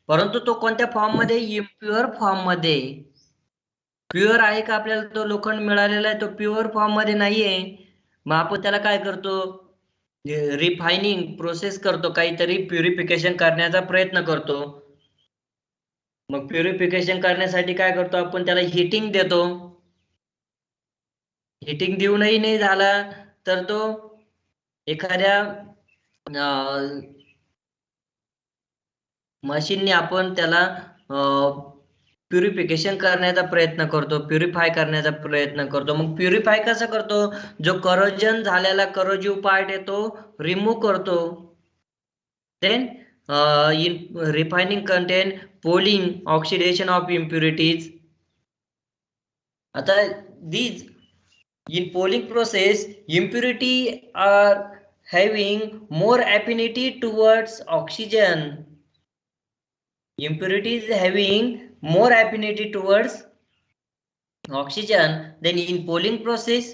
परंतु तो कोणत्या फॉर्म मध्ये? इम्प्युअर फॉर्म मध्ये. प्युअर आहे का आपल्याला तो लोखंड मिळालेला आहे? तो प्युअर फॉर्म मध्ये नाहीये. मग आपण त्याला काय करतो? रिफायनिंग प्रोसेस करतो, काहीतरी प्युरिफिकेशन करण्याचा प्रयत्न करतो. मग प्युरिफिकेशन करण्यासाठी काय करतो आपण? त्याला हिटिंग देतो. हिटिंग देऊनही नाही झाला तर तो एखाद्या मशीनने आपण त्याला प्युरिफिकेशन करण्याचा प्रयत्न करतो, प्युरिफाय करण्याचा प्रयत्न करतो. मग प्युरिफाय कसं करतो? जो करोजन झालेला करोजिव्ह पार्ट आहे तो रिमूव्ह करतो. Then in refining contain poling oxidation of impurities. आता these in polling process, impurity are having more affinity towards oxygen. Impurity is having more affinity towards oxygen. Then in polling process,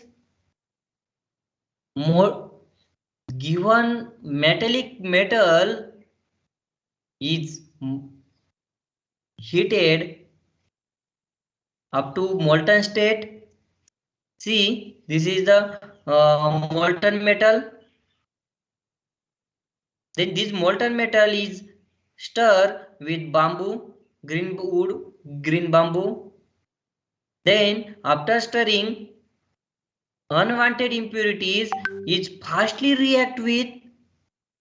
more given metallic metal is heated up to molten state. See, this is the molten metal. Then this molten metal is stirred with bamboo, green wood, green bamboo. Then after stirring, unwanted impurities is fastly react with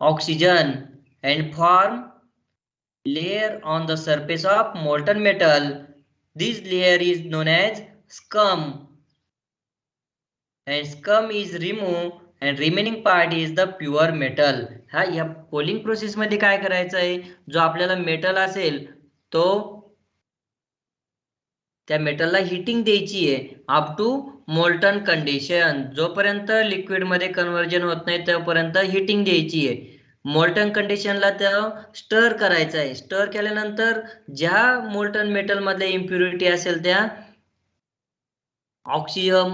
oxygen and form layer on the surface of molten metal. This layer is known as scum. And scum is removed and remaining part is the pure metal. हा या polling process मध्ये काय करायचं आहे? जो आपल्याला metal असेल तो त्या मेटलला हिटिंग द्यायची आहे अप टू मोल्टन कंडिशन. जोपर्यंत लिक्विड मध्ये कन्वर्जन होत नाही तोपर्यंत हिटिंग द्यायची आहे. मोल्टन कंडिशनला त्या स्टर करायचं आहे. स्टर केल्यानंतर ज्या मोल्टन मेटल मधल्या इम्प्युरिटी असेल त्या ऑक्सिजन,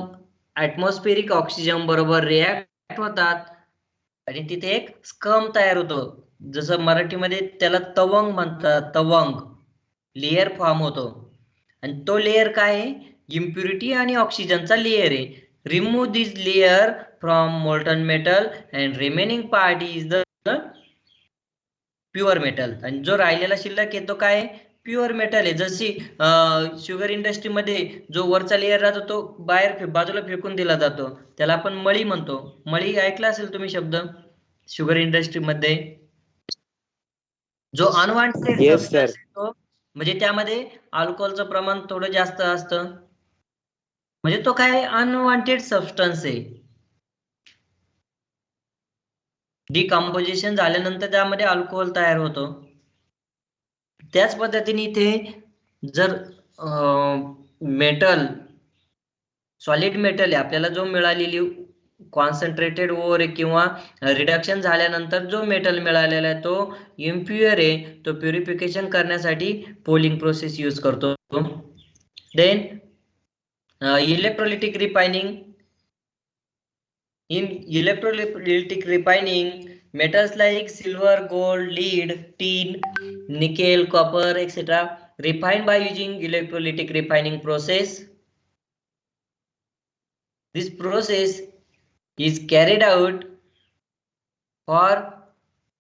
ऍटमॉस्फेरिक ऑक्सिजन बरोबर रिॲक्ट होतात आणि तिथे एक स्कम तयार होतो. जसं मराठीमध्ये त्याला तवंग म्हणतात. तवंग लेयर फॉर्म होतो आणि तो लेयर काय आहे? इम्प्युरिटी आणि ऑक्सिजनचा लेयर आहे. Remove this layer from molten metal and remaining part is the pure metal. आणि जो राहिलेला शिल्लक आहे तो काय? प्युअर मेटल आहे. जशी शुगर इंडस्ट्रीमध्ये जो वरचा लेयर राहतो तो बाहेर बाजूला फेकून दिला जातो, त्याला आपण मळी म्हणतो. मळी ऐकला असेल तुम्ही शब्द शुगर इंडस्ट्रीमध्ये. जो अनवॉन्टेड सबस्टन्स तो म्हणजे त्यामध्ये अल्कोहोलचं प्रमाण थोडं जास्त असतं, म्हणजे तो काय? अनवॉन्टेड सबस्टन्स आहे. डिकम्पोजिशन झाल्यानंतर त्यामध्ये अल्कोहोल तयार होतो. त्याच पद्धतीने इथे जर मेटल, सॉलिड मेटल आहे आपल्याला जो मिळालेली कॉन्सन्ट्रेटेड ओर आहे किंवा रिडक्शन झाल्यानंतर जो मेटल मिळालेला आहे तो इम्प्युअर आहे, तो प्युरिफिकेशन करण्यासाठी पोलिंग प्रोसेस यूज करतो. Then electrolytic refining. In electrolytic refining, metals like silver, gold, lead, tin, nickel, copper, etc. refined by using electrolytic refining process. This process is carried out for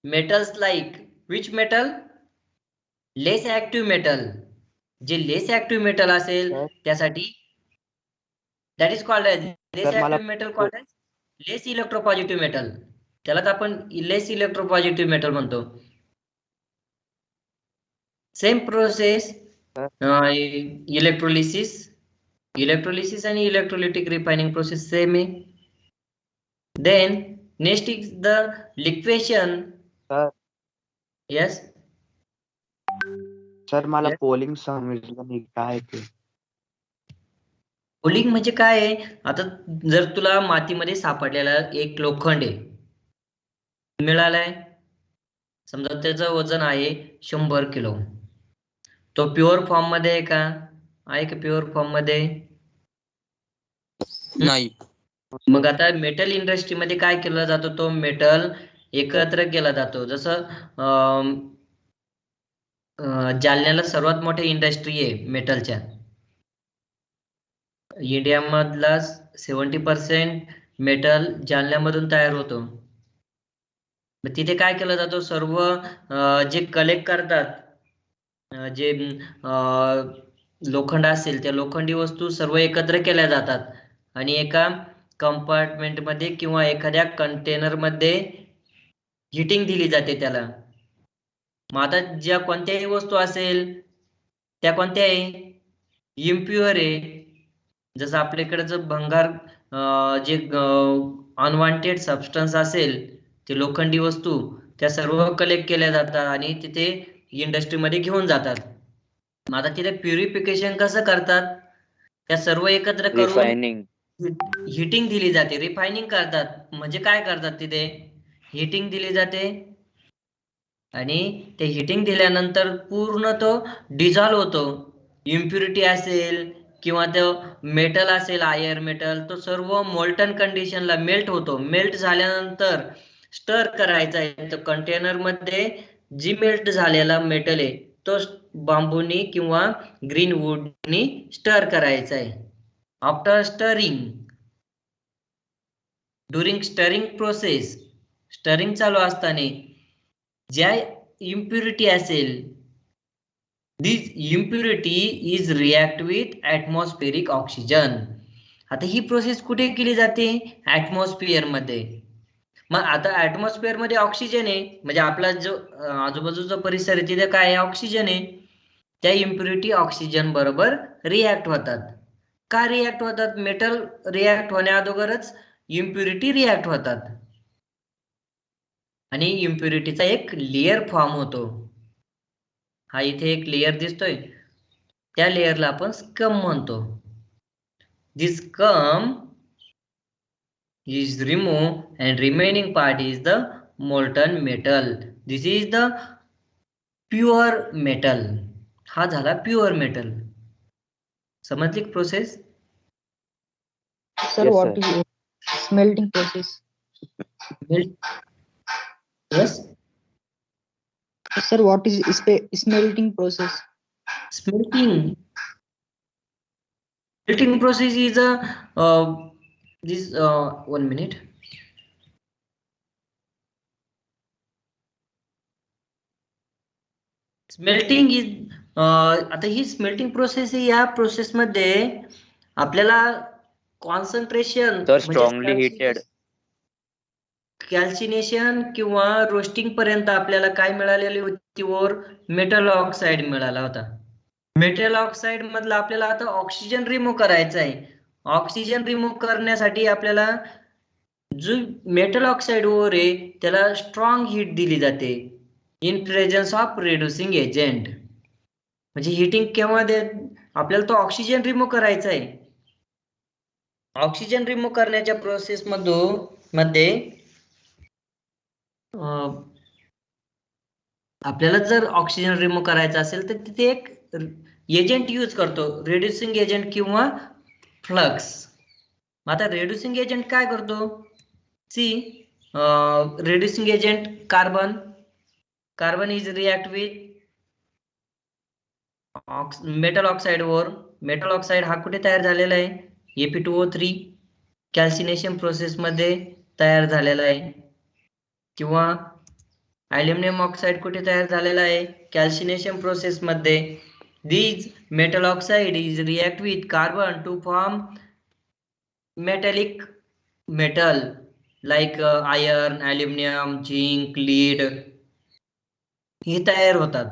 metals like which metal? Less active metal. जे less active metal असेल त्यासाठी that is called as less तर मला active metal called as less electropositive metal. त्यालाच आपण less electropositive metal म्हणतो. Same process electrolysis आणि electrolytic refining process same आहे. Then next is the liquation. Sir yes sir मला Yes. पोलिंग समजलं नाही काय ते. पोलिंग म्हणजे काय आहे? आता जर तुला मातीमध्ये सापडलेला एक लोखंड आहे मिळालाय, समजा त्याचं वजन आहे 100 किलो. तो प्युअर फॉर्म मध्ये आहे का? आहे का प्युअर फॉर्म मध्ये? नाही. मग आता मेटल इंडस्ट्रीमध्ये काय केलं जातं? तो मेटल एकत्र केला जातो. जसं जालन्याला सर्वात मोठी इंडस्ट्री आहे मेटलच्या. इंडियामधला 70% मेटल जालन्यामधून तयार होतो. मग तिथे काय केलं जातं? सर्व जे कलेक्ट करतात, जे लोखंड असेल त्या लोखंडी वस्तू सर्व एकत्र केल्या जातात आणि एका कंपार्टमेंट मध्ये किंवा एखाद्या कंटेनर मध्ये हिटिंग दिली जाते त्याला. मग आता ज्या कोणत्याही वस्तू असेल त्या कोणत्या आहे? इम्प्युअर आहे. जसं आपल्याकडचं भंगार जे अनवॉन्टेड सबस्टन्स असेल ते लोखंडी वस्तू त्या सर्व कलेक्ट केल्या जातात आणि तिथे इंडस्ट्रीमध्ये घेऊन जातात. मग आता तिथे प्युरिफिकेशन कसं करतात? त्या सर्व एकत्र करून रिफायनिंग हिटिंग दिली जाते. रिफायनिंग करतात म्हणजे काय करतात? तिथे हिटिंग दिली जाते आणि ते हिटिंग दिल्यानंतर पूर्ण तो डिझॉल्व होतो. इम्प्युरिटी असेल किंवा तो मेटल असेल, आयर मेटल, तो सर्व मोल्टन कंडिशनला मेल्ट होतो. मेल्ट झाल्यानंतर स्टर करायचा आहे. तर कंटेनर मध्ये जी मेल्ट झालेला मेटल आहे तो बांबूनी किंवा ग्रीन वूडनी स्टर करायचा आहे. After stirring, during stirring process, stirring चालू असताना ज्या इम्प्युरिटी असेल, this impurity is react with atmospheric oxygen. आता ही प्रोसेस कुठे केली जाते? ॲटमॉस्फिअर मध्ये. मग आता ॲटमॉस्फिअर मध्ये ऑक्सिजन आहे म्हणजे आपला जो आजूबाजूचा परिसर आहे तिथे काय आहे? ऑक्सिजन आहे. त्या इम्प्युरिटी ऑक्सिजन बरोबर रिॲक्ट होतात. का रिॲक्ट होतात? मेटल रिॲक्ट होण्या अगोदरच इम्प्युरिटी रिॲक्ट होतात आणि इम्प्युरिटीचा एक लेयर फॉर्म होतो. हा इथे एक लेयर दिसतोय, त्या लेयरला आपण स्कम म्हणतो. दिस scum is removed and remaining part is the molten metal. This is the pure metal. हा झाला प्युअर मेटल. समजली process? Sir, Yes, what sir. is smelting process? Yes. Sir, what is smelting process? Smelting process is a this 1 minute. Smelting is आता ही smelting process आहे. या process मध्ये आपल्याला concentration तर strongly heated calcination किंवा roasting पर्यंत आपल्याला काय मिळालेली होती? वर मेटल ऑक्साईड मिळाला होता. मेटल ऑक्साईड मधला आपल्याला आता ऑक्सिजन रिमूव्ह करायचा आहे. ऑक्सिजन रिमूव्ह करण्यासाठी आपल्याला जो मेटल ऑक्साईड वर आहे त्याला स्ट्रॉंग हीट दिली जाते in presence of reducing agent. म्हणजे हिटिंग केव्हा आपल्याला तो ऑक्सिजन रिमूव्ह करायचा आहे. ऑक्सिजन रिमूव्ह करण्याच्या प्रोसेस मध्ये आपल्याला जर ऑक्सिजन रिमूव्ह करायचा असेल तर तिथे एक एजंट यूज करतो, रिड्युसिंग एजंट किंवा फ्लक्स. आता रिड्युसिंग एजंट काय करतो? Reducing agent carbon is react with metal oxide वर. मेटल ऑक्साईड हा कुठे तयार झालेला आहे? Fe2O3 कॅल्सिनेशन प्रोसेस मध्ये तयार झालेला आहे. किंवा अल्युमिनियम ऑक्साईड कुठे तयार झालेला आहे? कॅल्सिनेशन प्रोसेस मध्ये. These metal oxide is react with carbon to form metallic metal like iron, aluminum, zinc, lead हे तयार होतात.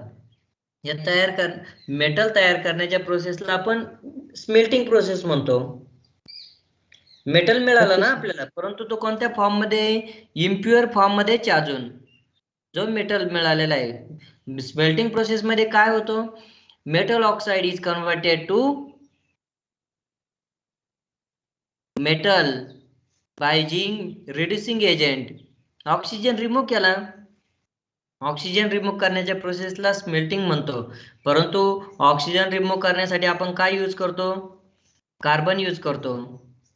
या मेटल तयार करण्याच्या प्रोसेसला आपण स्मेल्टिंग प्रोसेस म्हणतो. मेटल मिळालं ना आपल्याला, परंतु तो कोणत्या फॉर्म मध्ये, इम्प्युअर फॉर्म मध्येच अजून जो मेटल मिळालेला आहे. स्मेल्टिंग प्रोसेस मध्ये काय होतो, metal oxide is converted to metal by reducing agent. Oxygen remove केला, ऑक्सिजन रिमूव्ह करण्याच्या प्रोसेसला स्मेल्टिंग म्हणतो. परंतु ऑक्सिजन रिमूव्ह करण्यासाठी आपण काय यूज करतो, कार्बन यूज करतो.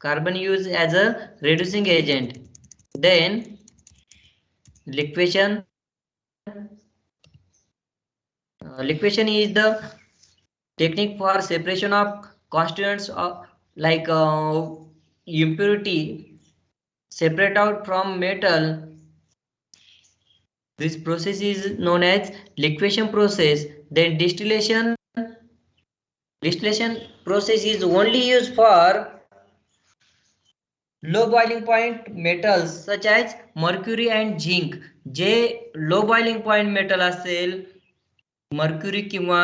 Carbon use as a reducing agent. Then liquation is the technique for separation of constituents like impurity separate out from metal. This process is known as liquefaction process. Then distillation process is only used for low boiling point metals such as mercury and zinc. जे low boiling point metal असेल, mercury किंवा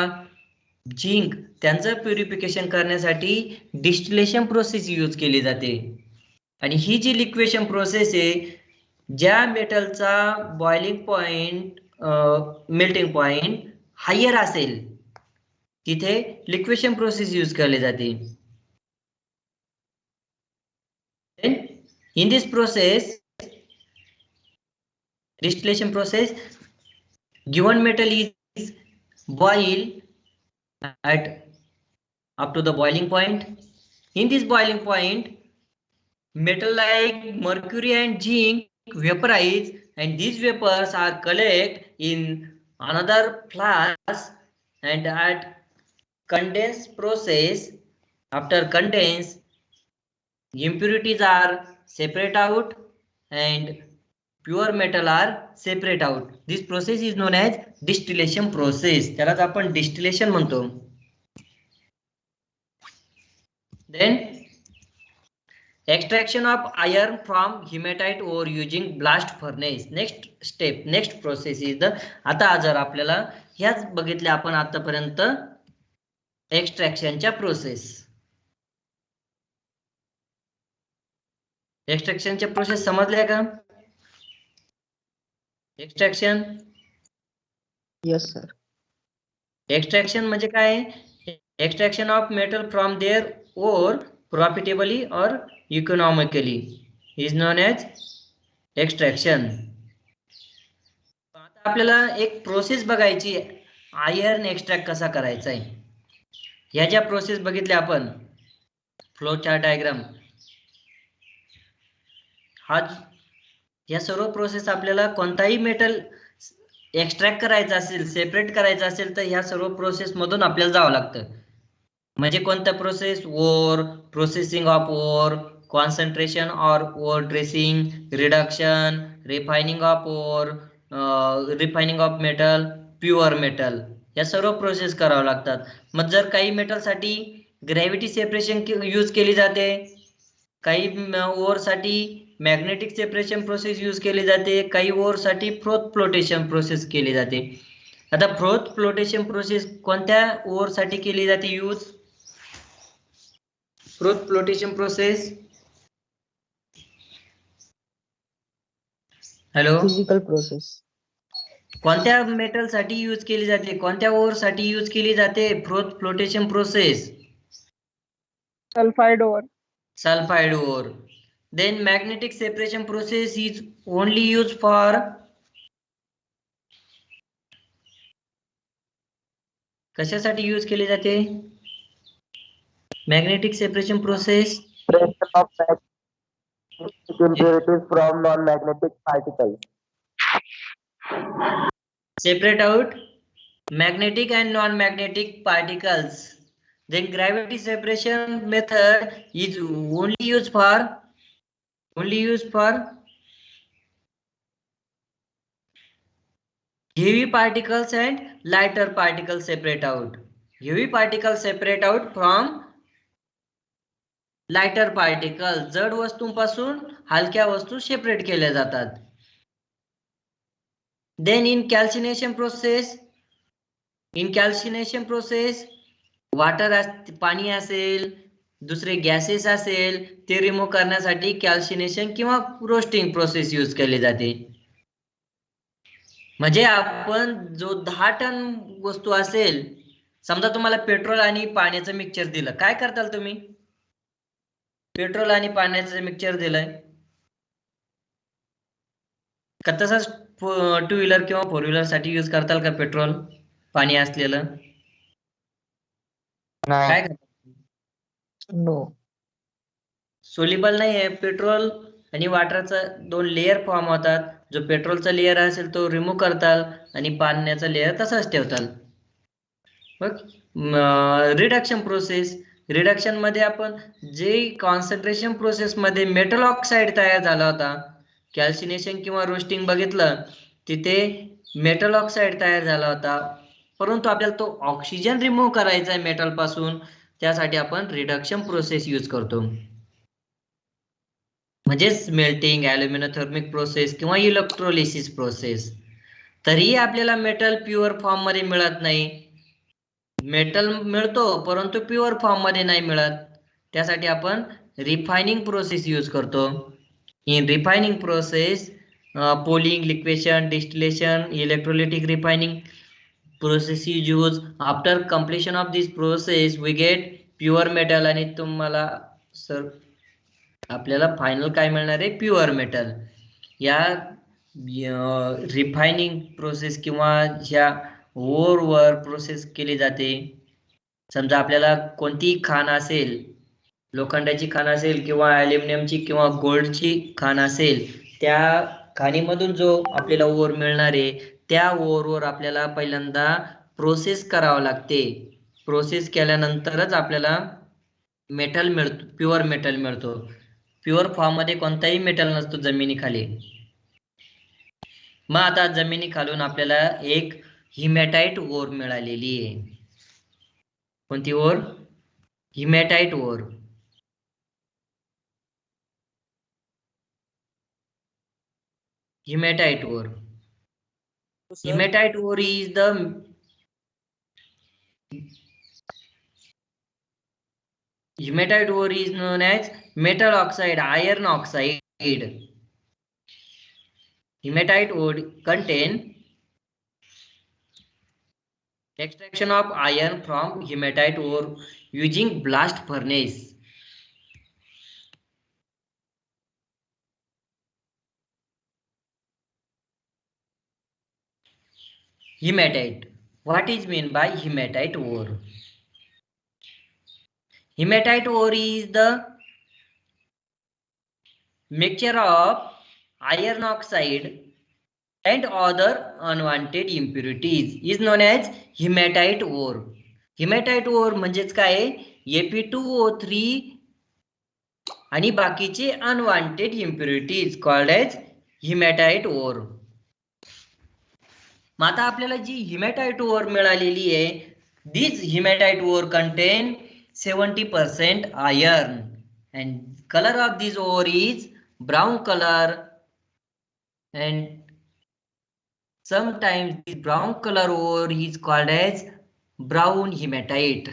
zinc, त्यांचं purification करण्यासाठी distillation process use केली जाते. आणि ही जी liquation process आहे, ज्या मेटलचा boiling point melting point higher असेल तिथे लिक्वेशन प्रोसेस यूज केली जाते. In this process, distillation process, given metal is boiled at up to the boiling point. In this boiling point, metal like mercury and zinc vaporize, and these vapors are collected in another flask, and at condense process, after condense, impurities are separate out and pure metal are separate out. This process is known as distillation process. त्यालाच आपण distillation म्हणतो. Then extraction of iron from hematite ore using blast furnace. Next step, next process is the, आता जर आपल्याला ह्याच बघितल्या आपण आतापर्यंत एक्सट्रॅक्शनच्या प्रोसेस. एक्सट्रॅक्शनच्या प्रोसेस समजल्या का? Extraction, Yes, sir. एक्सट्रॅक्शन म्हणजे काय? Extraction of metal from their ore profitably और economically is known as extraction. आता आपल्याला एक प्रोसेस बघायची, आयर्न एक्सट्रॅक्ट कसा करायचा आहे. ह्या ज्या प्रोसेस बघितल्या आपण, फ्लो चार्ट डायग्राम, या सर्व प्रोसेस आपल्याला कोणताही मेटल एक्सट्रॅक्ट करायचं असेल, सेपरेट करायचं असेल, तर ह्या सर्व प्रोसेस मधून आपल्याला जावं लागतं. म्हणजे कोणत्या process? Ore, processing of ore, concentration और ore dressing, reduction, refining of ore, refining of metal, pure metal, या सर्व प्रोसेस करावं लागतात. मग जर काही मेटल साठी ग्रॅव्हिटी सेपरेशन यूज केली जाते, काही ओर साठी मॅग्नेटिक सेपरेशन प्रोसेस यूज केली जाते, काही ओर साठी फ्रोथ फ्लोटेशन प्रोसेस केली जाते. आता फ्रोथ फ्लोटेशन प्रोसेस कोणत्या ओर साठी केली जाते use? Froth flotation process, hello, Physical process. कोणत्या मेटल साठी यूज केली जाते, कोणत्या ओर साठी यूज केली जाते froth flotation process? Sulphide ore. Sulphide or. Then magnetic separation process is only used for कशासाठी यूज केली जाते? Magnetic separation process, impurities from non-magnetic particles. separate out magnetic and non-magnetic particles. Then gravity separation method is only used for heavy particles and lighter particles separate out. Heavy particles separate out from lighter particle, जड वस्तूंपासून हलक्या वस्तू separate केल्या जातात. Then in calcination process water पाणी असेल, दुसरे gases असेल, ते रिमूव्ह करण्यासाठी कॅल्सिनेशन किंवा रोस्टिंग प्रोसेस यूज केली जाते. म्हणजे आपण जो 10 टन वस्तू असेल, समजा तुम्हाला पेट्रोल आणि पाण्याचं मिक्सचर दिलं, काय करताल तुम्ही? पेट्रोल आणि पाण्याचं मिक्सचर दिलंय का तसंच 2 व्हीलर किंवा 4 व्हीलर साठी यूज करताल का पेट्रोल पाणी असलेलं? काय करताल? No. सोल्युबल नाही आहे. पेट्रोल आणि वॉटरचा 2 लेयर फॉर्म होतात. जो पेट्रोलचा लेयर असेल तो रिमूव्ह करताल आणि पाण्याचा लेयर तसाच ठेवताल. रिडक्शन मध्ये आपण जे कॉन्सन्ट्रेशन प्रोसेस मध्ये मेटल ऑक्साईड तयार झाला होता, कॅल्सिनेशन किंवा रोस्टिंग बघितलं, तिथे मेटल ऑक्साईड तयार झाला होता, परंतु आपल्याला तो ऑक्सिजन रिमूव्ह करायचा आहे मेटल पासून, त्यासाठी आपण रिडक्शन प्रोसेस यूज करतो. म्हणजे स्मेल्टिंग, ॲल्युमिनोथर्मिक प्रोसेस किंवा इलेक्ट्रोलिसिस प्रोसेस. तरीही आपल्याला मेटल प्युअर फॉर्म मध्ये मिळत नाही. मेटल मिळतो परंतु प्युअर फॉर्म मध्ये नाही मिळत. त्यासाठी आपण रिफायनिंग प्रोसेस यूज करतो. In refining process polling, liquation, distillation, electrolytic refining process is used. After completion of this process we get pure metal. आणि तुम्हाला सर आपल्याला फायनल काय मिळणार आहे? Pure metal. या रिफायनिंग प्रोसेस किंवा ह्या ओरवर प्रोसेस केली जाते. समजा आपल्याला कोणतीही खाण असेल, लोखंडाची खाण असेल किंवा ॲल्युमिनियमची किंवा गोल्डची खाण असेल, त्या खाणीमधून जो आपल्याला ओर मिळणार आहे, त्या ओरवर आपल्याला पहिल्यांदा प्रोसेस करावं लागते. प्रोसेस केल्यानंतरच आपल्याला मेटल मिळतो, प्युअर मेटल मिळतो. प्युअर फॉर्म मध्ये कोणताही मेटल नसतो जमिनीखाली. मग आता जमिनीखालून आपल्याला एक हिमॅटाइट ओर मिळालेली आहे. कोणती ore? Hematite ore. Hematite ore. Hematite ore is the hematite ore is known as metal oxide, iron oxide. Hematite ore contain extraction of iron from hematite ore using blast furnace. Hematite. What is meant by hematite ore? Hematite ore is the mixture of iron oxide and other unwanted impurities is known as hematite ore. Hematite ore म्हणजेच काय? Fe2O3 आणि बाकीचे unwanted impurities called as hematite ore. मग आता आपल्याला जी hematite ore मिळालेली आहे, this hematite ore contain 70% iron and color of this ore is brown color, and sometimes the brown color ore is called as brown hematite.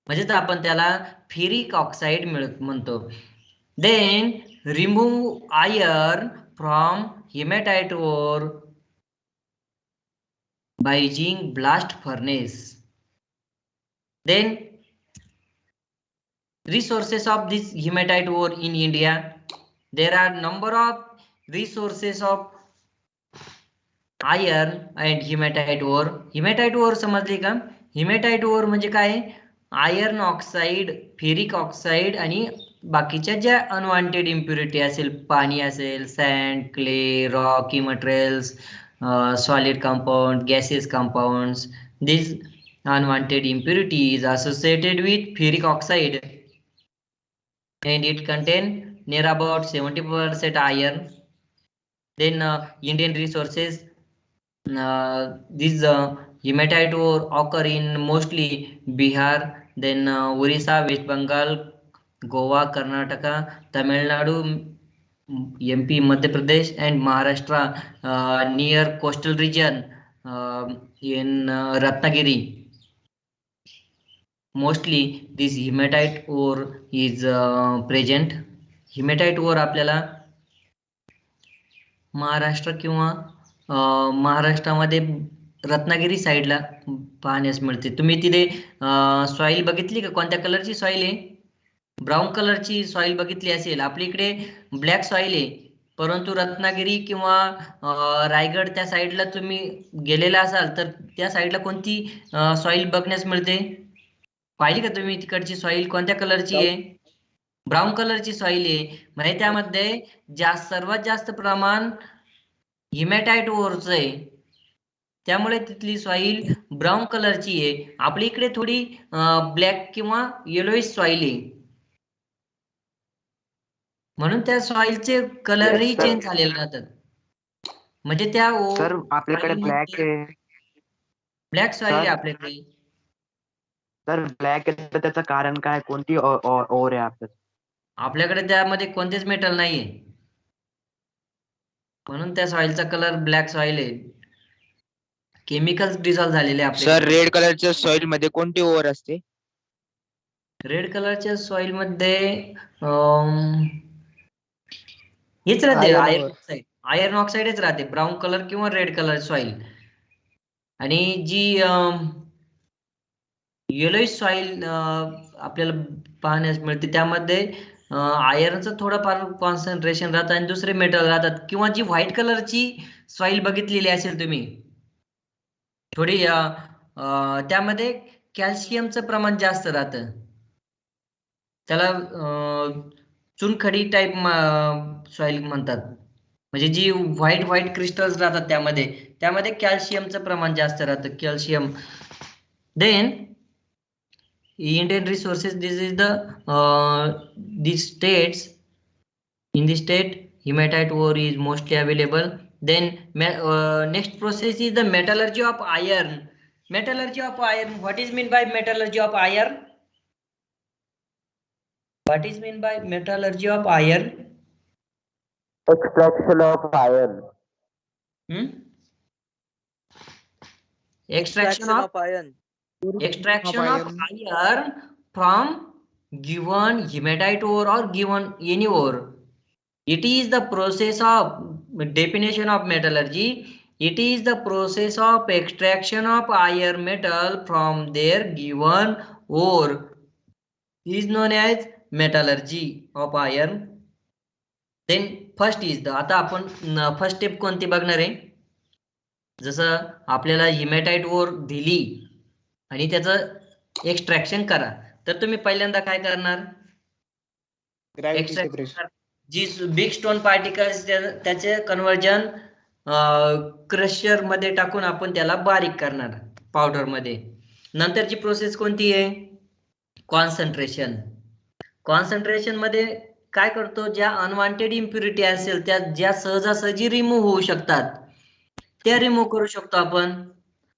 म्हणजे आपण त्याला ferric oxide म्हणतो. Then remove iron from hematite ore by using blast furnace. Then resources of this hematite ore in India. There are number of resources of iron and hematite ore. Hematite ore समजले का? hematite ore म्हणजे काय? Iron oxide, ferric oxide आणि बाकीच्या ज्या unwanted impurity असेल, पाणी असेल, sand, clay, rocky materials, solid compound, gases compounds, these unwanted impurities associated with ferric oxide, and it contain near about 70% iron. Then Indian resources, these hematite ore occur in mostly Bihar, then Orissa, West Bengal, Goa, Karnataka, Tamil Nadu, MP, Madhya Pradesh, and Maharashtra near coastal region in Ratnagiri. Mostly this hematite ore is present. Hematite ore आपल्याला महाराष्ट्र किंवा महाराष्ट्रामध्ये रत्नागिरी साईडला पाहण्यास मिळते. तुम्ही तिथे soil बघितली का? कोणत्या कलरची सॉइल आहे? ब्राऊन कलरची सॉइल बघितली असेल. आपल्या इकडे ब्लॅक सॉइल आहे, परंतु रत्नागिरी किंवा रायगड त्या साईडला तुम्ही गेलेला असाल तर त्या साईडला कोणती सॉइल बघण्यास मिळते? पाहिली का तुम्ही तिकडची सॉइल कोणत्या कलरची आहे? ब्राऊन कलरची सॉइल आहे. म्हणजे त्यामध्ये सर्वात जास्त प्रमाण हिमॅटाइट ओरच आहे, त्यामुळे तिथली सॉइल ब्राऊन कलरची आहे. आपल्या इकडे थोडी ब्लॅक किंवा येलोइश सॉइल आहे, म्हणून त्या सॉइलचे कलरही चेंज झालेले राहतात. म्हणजे त्या सर आपल्याकडे ब्लॅक आहे. ब्लॅक सॉइल आहे आपल्याकडे. सर ब्लॅक आहे तर त्याचं कारण काय? कोणती ओर आहे आपल्याकडे त्यामध्ये कोणतेच मेटल नाहीये, म्हणून त्या सॉइलचा कलर ब्लॅक सॉइल आहे. केमिकल्स डिसॉल्व झालेले आपले. सर रेड कलरच्या सॉइल मध्ये कोणती ओर असते? रेड कलरच्या सॉइल मध्ये हेच राहते, आयर्न ऑक्साईड. आयर्न ऑक्साईडच राहते, ब्राऊन कलर किंवा रेड कलर सॉइल. आणि जी येलोइश सॉइल आपल्याला पाहण्यास मिळते त्यामध्ये आयर्नचं थोडंफार कॉन्सन्ट्रेशन राहतं आणि दुसरे मेटल राहतात. किंवा जी व्हाईट कलरची सॉइल बघितलेली असेल तुम्ही, थोडी त्यामध्ये कॅल्शियमचं प्रमाण जास्त राहतं. त्याला चुनखडी टाइप सॉइल म्हणतात. म्हणजे जी व्हाईट क्रिस्टल्स राहतात त्यामध्ये कॅल्शियमचं प्रमाण जास्त राहतं. Calcium. Then Indian resources, this is the these states. In the state hematite ore is mostly available. Then next process is the metallurgy of iron. Metallurgy of iron, what is mean by metallurgy of iron? What is mean by metallurgy of iron? Extraction of iron. Extraction of iron. Extraction of iron from given hematite ore or given any ore. It is the process of definition of metallurgy. It is the process of extraction of iron metal from their given ore is known as metallurgy of iron. Then first is the, आता आपण first step कोणती बघणार आहे? जसं आपल्याला हिमॅटाइट or दिली आणि त्याचं एक्सट्रॅक्शन करा, तर तुम्ही पहिल्यांदा काय करणार? जी बिग स्टोन पार्टिकल्स त्याचे कन्वर्जन क्रशर मध्ये टाकून आपण त्याला बारीक करणार पावडर मध्ये. नंतरची प्रोसेस कोणती आहे? कॉन्सन्ट्रेशन. कॉन्सन्ट्रेशन मध्ये काय करतो? ज्या अनवॉन्टेड इम्प्युरिटी असेल त्या ज्या सहजासहजी रिमूव्ह होऊ शकतात त्या रिमूव्ह करू शकतो आपण.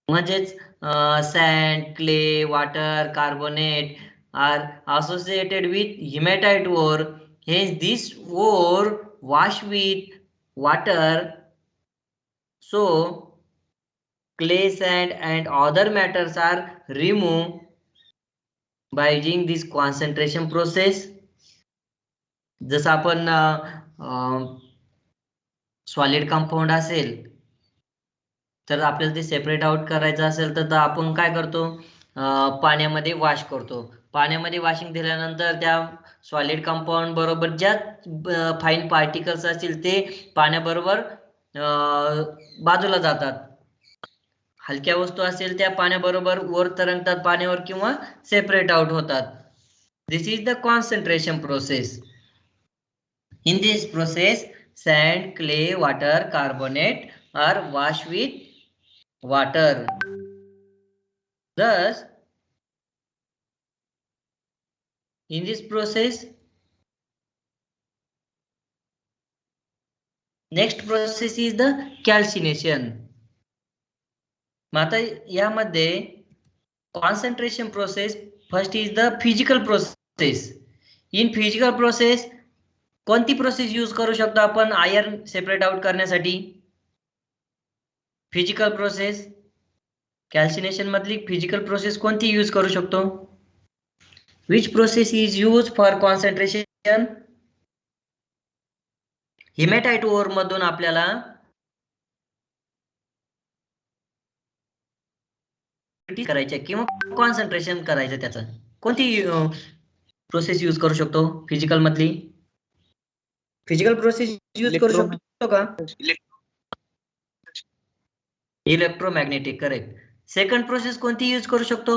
म्हणजेच sand, clay, water, carbonate are associated with hematite ore. Hence this ore wash with water. So clay, sand and other matters are removed by using this concentration process. जसं आपण सॉलिड कंपाऊंड असेल तर आपल्याला ते सेपरेट आउट करायचं असेल तर आपण काय करतो? पाण्यामध्ये वॉश करतो. पाण्यामध्ये वॉशिंग दिल्यानंतर त्या सॉलिड कंपाऊंड बरोबर ज्या फाईन पार्टिकल्स असतील ते पाण्याबरोबर बाजूला जातात. हलक्या वस्तू असेल त्या पाण्याबरोबर वर तरंगतात पाण्यावर किंवा सेपरेट आउट होतात. This is the concentration process. In this process, sand, clay, water, carbonate are washed with water. Thus, in this process, next process is the calcination. आता यामध्ये concentration process first is the physical process. In physical process कोणती process use करू शकतो आपण iron separate out करण्यासाठी? Physical process, calcination मधली physical process कोणती use करू शकतो? Which process is use for concentration? Hematite ore मधून आपल्याला करायचं किंवा कॉन्सन्ट्रेशन करायचं त्याचं, कोणती प्रोसेस यूज करू शकतो फिजिकल मधली? फिजिकल प्रोसेस यूज करू शकतो का? Electromagnetic, correct. सेकंड प्रोसेस कोणती यूज करू शकतो?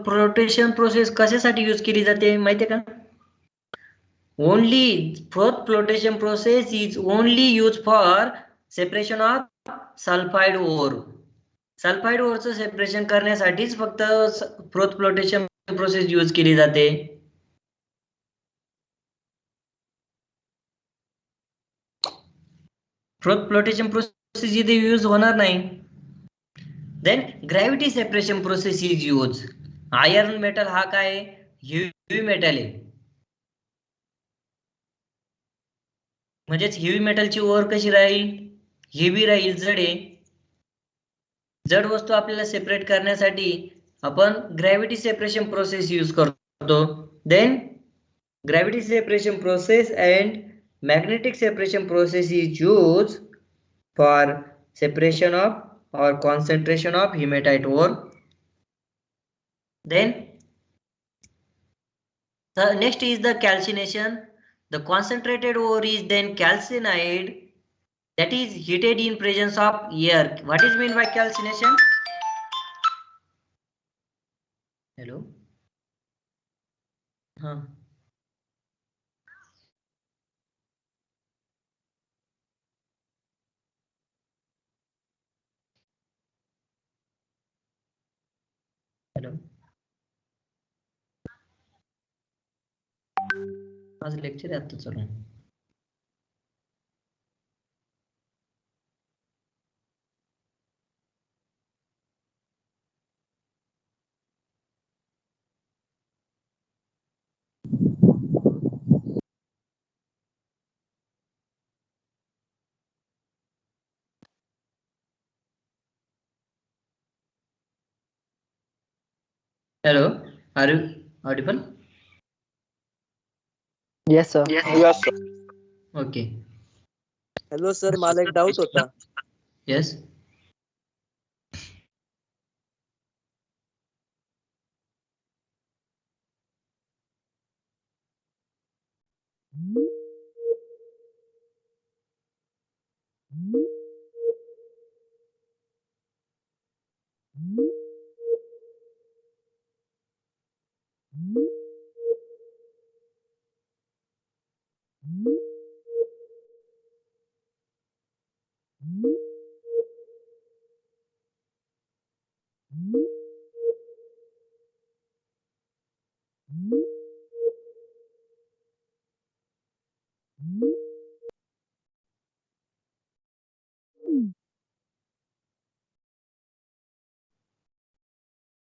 फ्लोटेशन प्रोसेस कशासाठी यूज केली जाते माहितीये का? Only flotation process is only use for separation of sulphide ore. Sulphide ओरचं सेपरेशन करण्यासाठीच फक्त फ्लोटेशन प्रोसेस यूज केली जाते. फ्लोटेशन प्रोसेस इथे यूज होणार नाही. Then gravity separation process is use. Iron metal हा काय हेवी मेटल आहे, म्हणजेच हेवी मेटलची ओर कशी राहील? हेवी राहील, जड आहे. जड वस्तू आपल्याला सेपरेट करण्यासाठी आपण ग्रॅव्हिटी सेपरेशन प्रोसेस यूज करतो. Then gravity separation process and magnetic separation process is used for separation of or concentration of hematite ore. Then the next is the calcination. The concentrated ore is then calcined, that is heated in presence of air. What is mean by calcination? Hello. Hello, माझं lecture आहे आता चालू. Hello, are you audible? Yes, sir. Yes, sir. Okay. Hello sir, मला एक doubt होता. Yes.